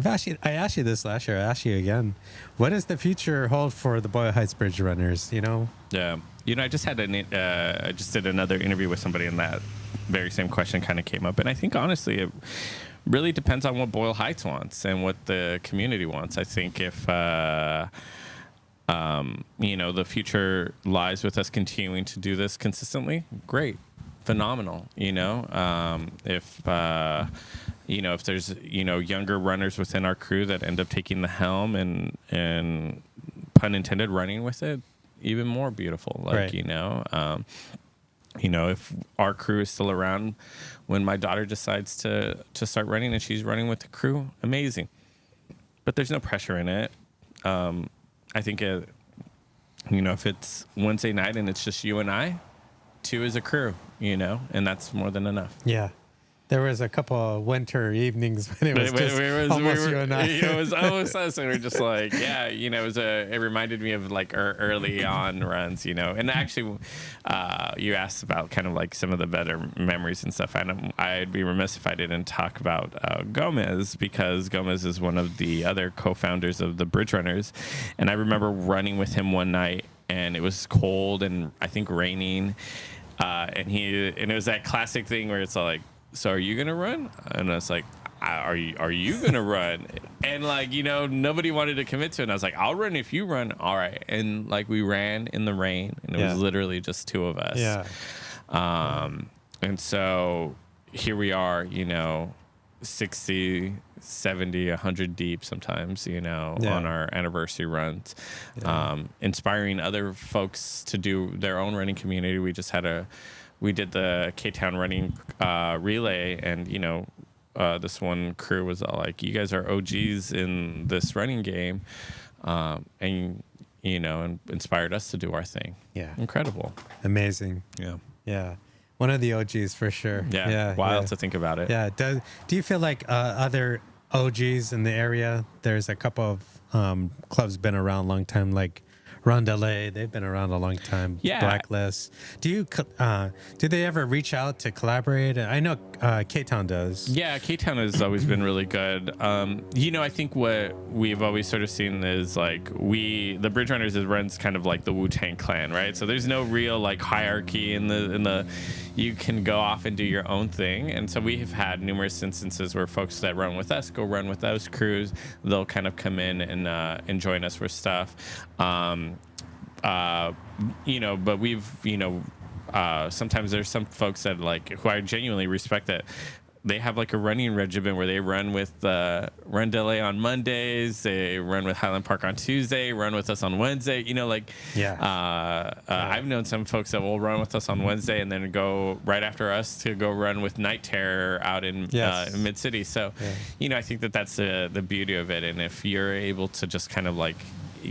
I asked you this last year. I asked you again. What does the future hold for the Boyle Heights Bridge Runners? You know? Yeah. I just had I just did another interview with somebody, and that very same question kind of came up. And I think honestly, it really depends on what Boyle Heights wants and what the community wants. I think if the future lies with us continuing to do this consistently, great, phenomenal. If there's younger runners within our crew that end up taking the helm and pun intended running with it, even more beautiful. Right. If our crew is still around when my daughter decides to start running and she's running with the crew, amazing. But there's no pressure in it. I think if it's Wednesday night and it's just you and I, 2 is a crew, and that's more than enough. Yeah. There was a couple of winter evenings when it was almost you and I. It was almost us, and we're just like, yeah, it reminded me of like early on runs, And actually, you asked about kind of like some of the better memories and stuff. I'd be remiss if I didn't talk about Gomez, because Gomez is one of the other co-founders of the Bridge Runners, and I remember running with him one night, and it was cold and I think raining, and it was that classic thing where it's like, so are you gonna run? And I was like, are you gonna run? And like, nobody wanted to commit to it. And I was like, I'll run if you run. All right. And like, we ran in the rain, and it was literally just 2 of us. Yeah. And so here we are, 60, 70, 100 deep sometimes, on our anniversary runs, inspiring other folks to do their own running community. We did the K-Town running relay, and this one crew was all like, "You guys are OGs in this running game," and inspired us to do our thing. Yeah, incredible, amazing. Yeah. One of the OGs for sure. Yeah, wild to think about it. Yeah. Do you feel like other OGs in the area? There's a couple of clubs been around a long time, like Rondelay, they've been around a long time. Yeah. Blacklist. Do they ever reach out to collaborate? I know K-Town does. Yeah, K-Town has always been really good. I think what we've always sort of seen is like the Bridge Runners runs kind of like the Wu-Tang Clan, right? So there's no real like hierarchy in the you can go off and do your own thing. And so we have had numerous instances where folks that run with us go run with those crews. They'll kind of come in and join us for stuff. But we've, sometimes there's some folks that like, who I genuinely respect, that they have like a running regimen where they run with Rondelay on Mondays, they run with Highland Park on Tuesday, run with us on Wednesday, I've known some folks that will run with us on Wednesday and then go right after us to go run with Night Terror out in Mid-City. So, I think that's the beauty of it. And if you're able to just kind of like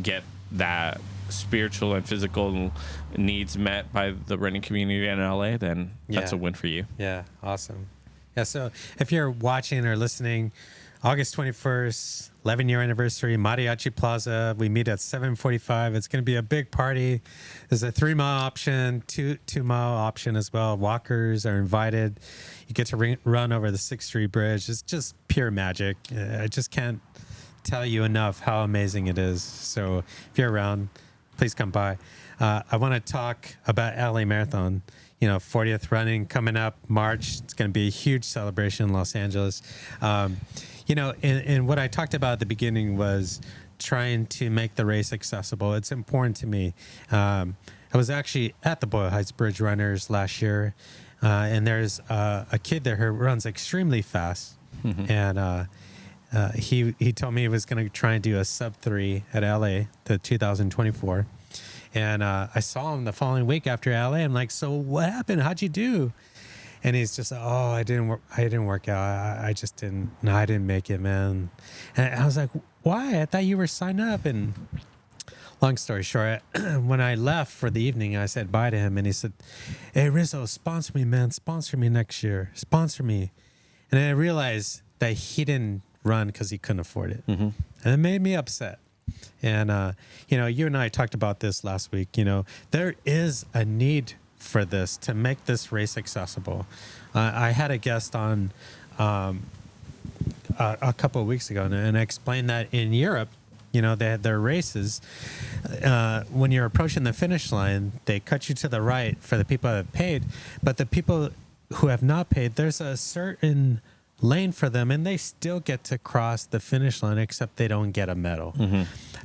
get that spiritual and physical needs met by the running community in LA, then that's a win for you. Yeah, awesome. Yeah, so if you're watching or listening, August 21st, 11-year anniversary, Mariachi Plaza. We meet at 7:45. It's going to be a big party. There's a 3-mile option, 2-mile option as well. Walkers are invited. You get to run over the 6th Street Bridge. It's just pure magic. I just can't tell you enough how amazing it is. So if you're around, please come by. I want to talk about LA Marathon. 40th running coming up March. It's going to be a huge celebration in Los Angeles. And what I talked about at the beginning was trying to make the race accessible. It's important to me. I was actually at the Boyle Heights Bridge Runners last year, and there's a kid there who runs extremely fast. Mm-hmm. And he told me he was going to try and do a sub-3 at LA, the 2024. And I saw him the following week after LA. I'm like, so what happened? How'd you do? And he's just, I didn't work out. I just didn't. No, I didn't make it, man. And I was like, why? I thought you were signed up. And long story short, when I left for the evening, I said bye to him, and he said, "Hey Rizzo, sponsor me, man. Sponsor me next year. Sponsor me." And I realized that he didn't run because he couldn't afford it, and it made me upset. And you and I talked about this last week. There is a need for this to make this race accessible. I had a guest on a couple of weeks ago, and I explained that in Europe, they had their races. When you're approaching the finish line, they cut you to the right for the people that have paid, but the people who have not paid, there's a certain lane for them, and they still get to cross the finish line, except they don't get a medal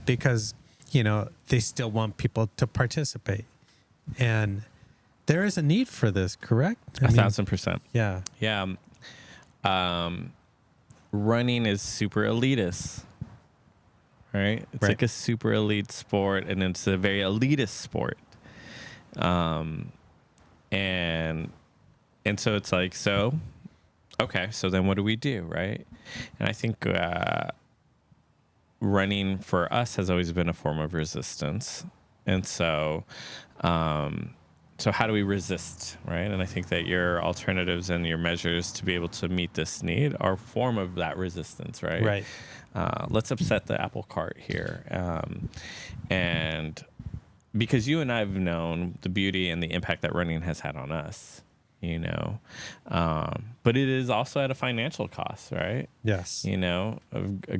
because they still want people to participate, and there is a need for this, correct? 1,000%. Yeah. Running is super elitist, right? It's like a super elite sport, and it's a very elitist sport. And so it's like, okay, so then what do we do, right? And I think running for us has always been a form of resistance. And so how do we resist, right? And I think that your alternatives and your measures to be able to meet this need are a form of that resistance, right? Right. Let's upset the apple cart here. And because you and I have known the beauty and the impact that running has had on us, but it is also at a financial cost, right? Yes. A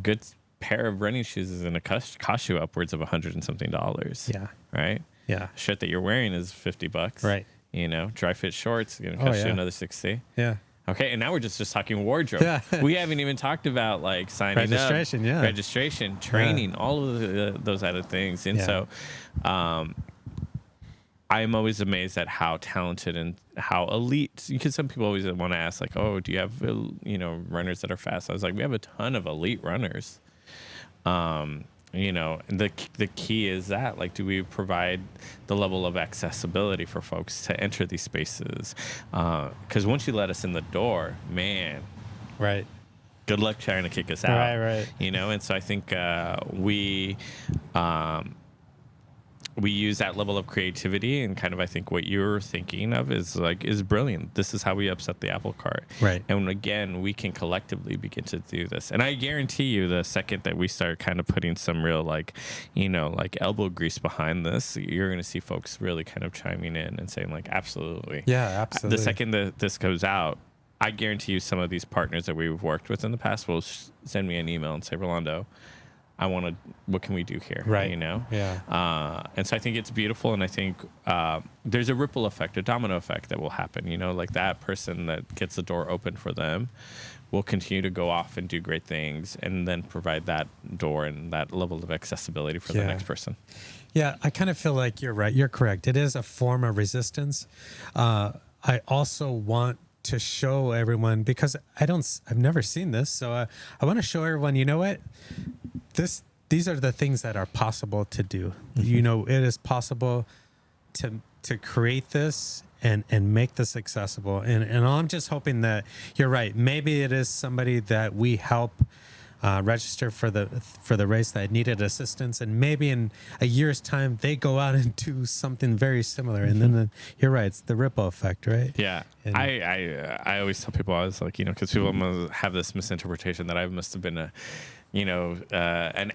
good pair of running shoes is going to cost you upwards of $100 and something. Yeah. Right? Yeah. Shirt that you're wearing is $50. Right. Dry fit shorts going to cost you another $60. Yeah. Okay, and now we're just talking wardrobe. Yeah. We haven't even talked about like signing registration, up, registration, training, all of those other things. And so, I'm always amazed at how talented and how elite. Because some people always want to ask, like, "Oh, do you have runners that are fast?" I was like, "We have a ton of elite runners." And the key is that, like, do we provide the level of accessibility for folks to enter these spaces? Because once you let us in the door, man, right, good luck trying to kick us out. Right. And so I think we use that level of creativity, and kind of, I think what you're thinking of is brilliant. This is how we upset the apple cart. Right. And again, we can collectively begin to do this. And I guarantee you, the second that we start kind of putting some real, like elbow grease behind this, you're going to see folks really kind of chiming in and saying, like, absolutely. Yeah, absolutely. The second that this goes out, I guarantee you some of these partners that we've worked with in the past will send me an email and say, Rolando, what can we do here? Right. Yeah. And so I think it's beautiful. And I think there's a ripple effect, a domino effect that will happen, like that person that gets the door open for them will continue to go off and do great things, and then provide that door and that level of accessibility for the next person. Yeah. I kind of feel like you're right. You're correct. It is a form of resistance. I also want to show everyone, because I've never seen this. So I want to show everyone, you know what? These are the things that are possible to do. It is possible to create this and make this accessible. And I'm just hoping that you're right. Maybe it is somebody that we help register for the race that needed assistance, and maybe in a year's time they go out and do something very similar. And then you're right, it's the ripple effect, right? Yeah. And I always tell people, I was like, because people have this misinterpretation that I must have been an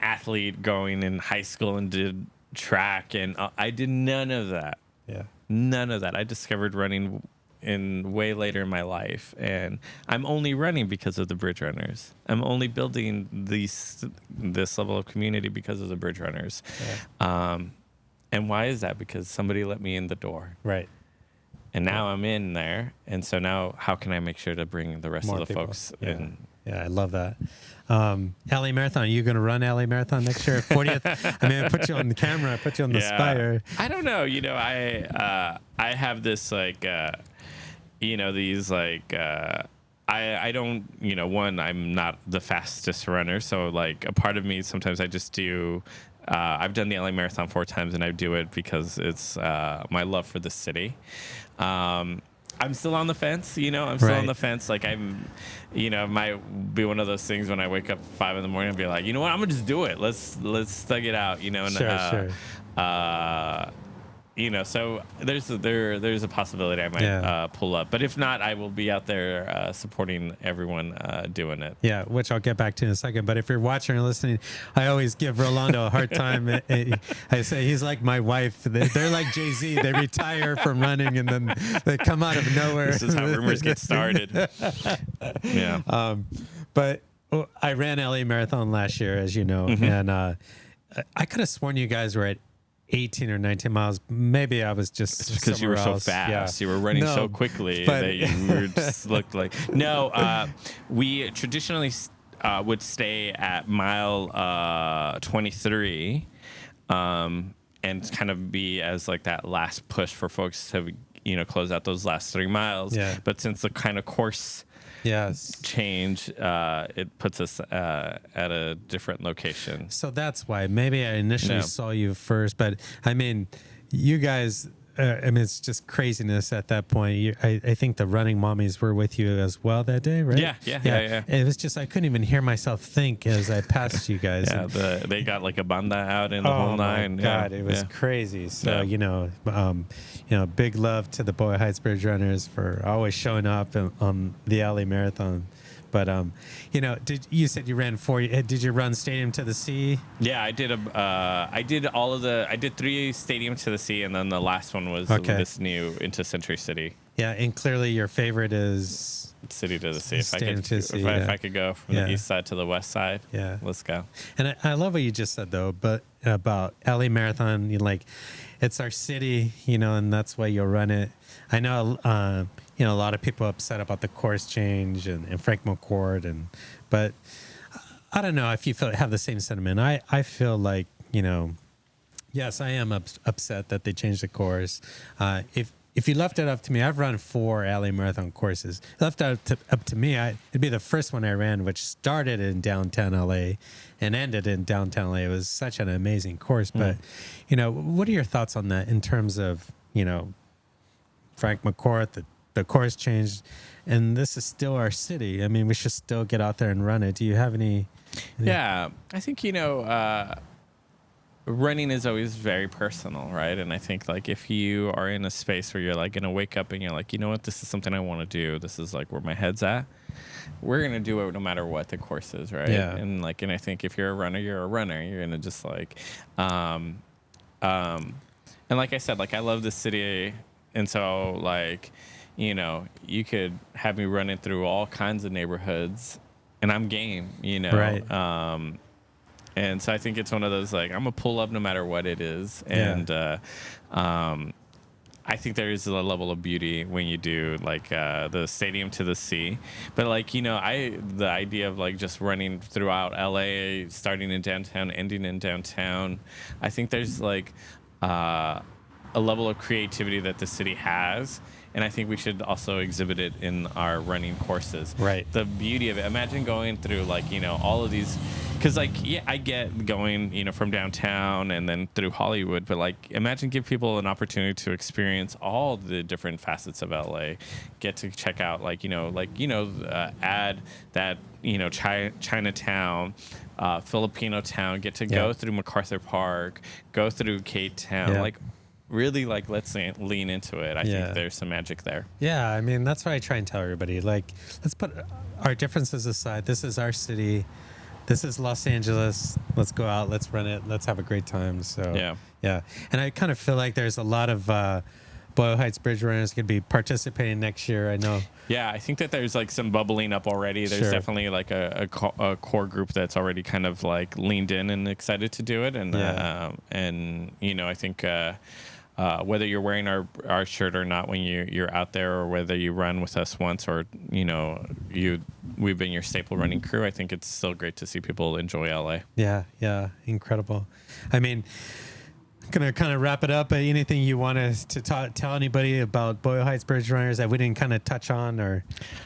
athlete going in high school and did track, and I did none of that. Yeah. None of that. I discovered running in way later in my life, and I'm only running because of the Bridge Runners. I'm only building this level of community because of the Bridge Runners. Yeah. And why is that? Because somebody let me in the door. Right. And now I'm in there, and so now how can I make sure to bring the rest More of the people. folks Yeah. in? Yeah, I love that. LA Marathon, are you going to run LA Marathon next year? 40th? I mean, I put you on the camera. I put you on the spire. I don't know. I have this I don't, one, I'm not the fastest runner. So like a part of me, sometimes I just do, I've done the LA Marathon 4 times, and I do it because it's my love for the city. I'm still on the fence, I'm still on the fence. Like it might be one of those things when I wake up at 5 a.m. and be like, you know what, I'm gonna just do it. Let's thug it out, and Sure. So there's a possibility I might pull up, but if not, I will be out there supporting everyone doing it. Yeah, which I'll get back to in a second. But if you're watching or listening, I always give Rolando a hard time. I say he's like my wife. They're like Jay-Z. They retire from running and then they come out of nowhere. This is how rumors get started. Yeah. But I ran LA Marathon last year, as you know, and I could have sworn you guys were at 18 or 19 miles. Maybe I was just It's because you were so fast. You were running so quickly that you were just looked like. No, we traditionally would stay at mile 23, and kind of be as like that last push for folks to close out those last 3 miles. Yeah. But since the kind of course change, it puts us at a different location. So that's why maybe I initially saw you first, but I mean, you guys, I mean, it's just craziness at that point. I think the running mommies were with you as well that day, right? Yeah. It was just, I couldn't even hear myself think as I passed you guys. Yeah, they got like a banda out in the whole nine. Oh my God, it was crazy. So, big love to the Boyle Heights Bridge Runners for always showing up on the LA Marathon. But you said you ran 4? Did you run Stadium to the Sea? Yeah, I did. I did 3 Stadium to the Sea, and then the last one was this new into Century City. Yeah, and clearly your favorite is City to the Sea. If I could go from the east side to the west side, let's go. And I love what you just said though, but about LA Marathon, it's our city, and that's why you'll run it. I know, a lot of people upset about the course change and Frank McCourt, but I don't know if you have the same sentiment. I feel like, yes, I am upset that they changed the course. If you left it up to me, I've run 4 LA Marathon courses. Left it up to me, it'd be the first one I ran, which started in downtown LA and ended in downtown LA. It was such an amazing course. But, what are your thoughts on that in terms of, Frank McCourt, the course changed, and this is still our city. I mean, we should still get out there and run it. Do you have any? Yeah, I think, running is always very personal, right? And I think like if you are in a space where you're like going to wake up and you're like, you know what, this is something I want to do. This is like where my head's at. We're going to do it no matter what the course is, right? Yeah. And I think if you're a runner, you're a runner. You're going to just like, and like I said, like I love this city. And so like, you could have me running through all kinds of neighborhoods and I'm game, Right. And so I think it's one of those, like, I'm going to pull up no matter what it is. And I think there is a level of beauty when you do, like, the Stadium to the Sea. But, like, the idea of, like, just running throughout L.A., starting in downtown, ending in downtown, I think there's, like, a level of creativity that the city has. And I think we should also exhibit it in our running courses. Right. The beauty of it. Imagine going through, like, all of these. Because, like, yeah, I get going, from downtown and then through Hollywood. But, like, imagine give people an opportunity to experience all the different facets of LA. Get to check out, add that, Chinatown, Filipino town. Get to go through MacArthur Park, go through K-Town. Yeah. Like, really, like, let's lean into it. I think there's some magic there. Yeah, I mean, that's what I try and tell everybody. Like, let's put our differences aside. This is our city. This is Los Angeles. Let's go out. Let's run it. Let's have a great time. So, yeah. And I kind of feel like there's a lot of Boyle Heights Bridge Runners going to be participating next year. I know. Yeah, I think that there's, like, some bubbling up already. There's definitely, like, a core group that's already kind of, like, leaned in and excited to do it. And, I think... whether you're wearing our shirt or not when you're out there, or whether you run with us once, or we've been your staple running crew, I think it's still great to see people enjoy LA. Yeah, incredible. I mean, I'm gonna kind of wrap it up. Anything you want to tell anybody about Boyle Heights Bridge Runners that we didn't kind of touch on, or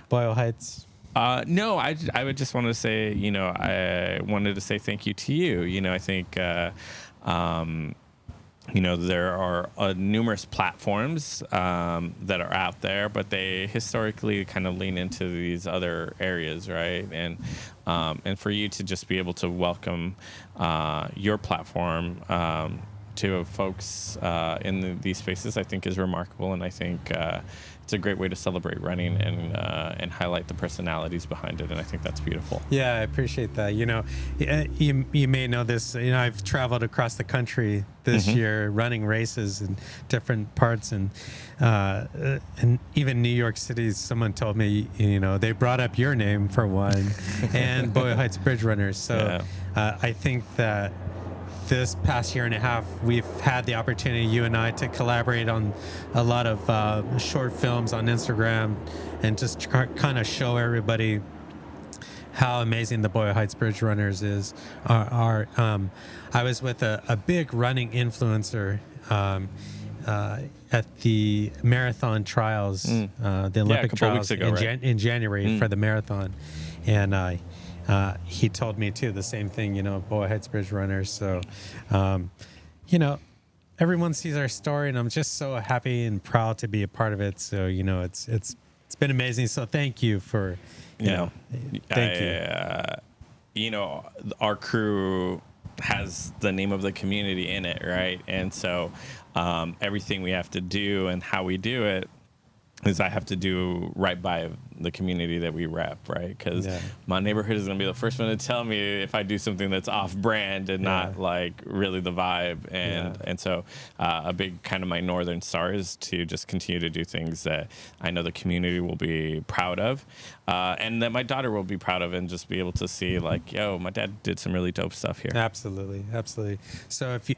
Boyle Heights? No, I would just want to say, I wanted to say thank you to you. I think. There are numerous platforms that are out there, but they historically kind of lean into these other areas, right? And for you to just be able to welcome your platform to folks in these spaces, I think is remarkable, and I think it's a great way to celebrate running and highlight the personalities behind it, and I think that's beautiful. Yeah, I appreciate that. You may know this. I've traveled across the country this year running races in different parts, and even New York City. Someone told me, they brought up your name for one, and Boyle Heights Bridge Runners. So I think that this past year and a half, we've had the opportunity, you and I, to collaborate on a lot of short films on Instagram and just kind of show everybody how amazing the Boyle Heights Bridge Runners are. I was with a big running influencer at the marathon trials, the Olympic trials weeks ago, in January for the marathon, and he told me too the same thing. Boyle Heights Bridge Runners. So, everyone sees our story, and I'm just so happy and proud to be a part of it. So, it's been amazing. So, thank you for thank you. Our crew has the name of the community in it, right? And so, everything we have to do and how we do it is I have to do right by the community that we rep, right? Because my neighborhood is going to be the first one to tell me if I do something that's off-brand and not like really the vibe. And so a big kind of my northern star is to just continue to do things that I know the community will be proud of, and that my daughter will be proud of, and just be able to see like, yo, my dad did some really dope stuff here. Absolutely. So if you,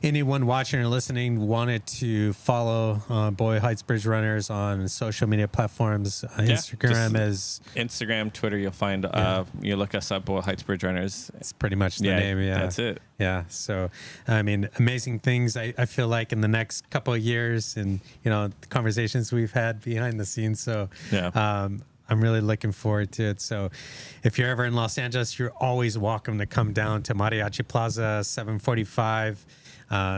anyone watching or listening wanted to follow Boyle Heights Bridge Runners on social media platforms, Instagram is Instagram, Twitter. You'll find you look us up, Boyle Heights Bridge Runners. It's pretty much the name. Yeah, that's it. Yeah. So, amazing things. I feel like in the next couple of years, and the conversations we've had behind the scenes. So, I'm really looking forward to it. So if you're ever in Los Angeles, you're always welcome to come down to Mariachi Plaza, 745.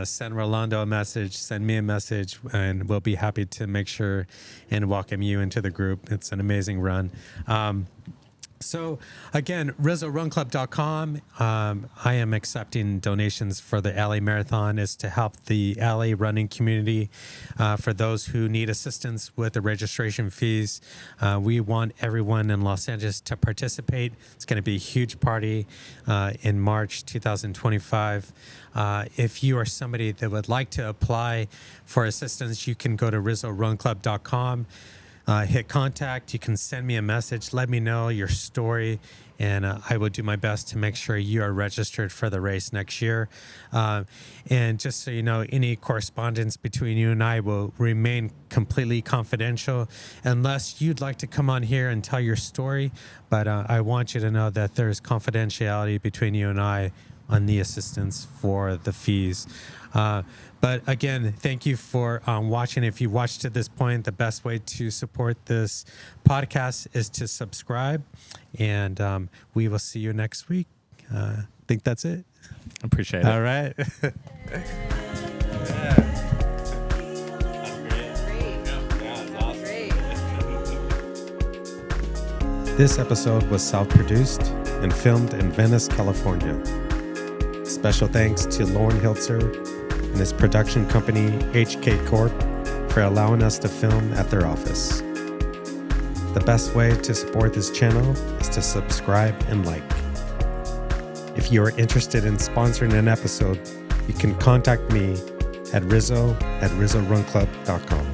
Send Rolando a message, send me a message, and we'll be happy to make sure and welcome you into the group. It's an amazing run. So again, RizzoRunClub.com. I am accepting donations for the LA Marathon. Is to help the LA running community. For those who need assistance with the registration fees, we want everyone in Los Angeles to participate. It's going to be a huge party in March 2025. If you are somebody that would like to apply for assistance, you can go to RizzoRunClub.com. Hit contact. You can send me a message. Let me know your story, and I will do my best to make sure you are registered for the race next year. And just so you know, any correspondence between you and I will remain completely confidential unless you'd like to come on here and tell your story. But I want you to know that there's confidentiality between you and I on the assistance for the fees. But again, thank you for watching. If you watched to this point, the best way to support this podcast is to subscribe, and we will see you next week. I think that's it. Appreciate it. All right. This episode was self-produced and filmed in Venice, California. Special thanks to Lauren Hiltzer and his production company, HK Corp, for allowing us to film at their office. The best way to support this channel is to subscribe and like. If you are interested in sponsoring an episode, you can contact me at Rizzo@RizzoRunClub.com.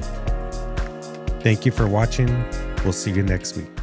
Thank you for watching. We'll see you next week.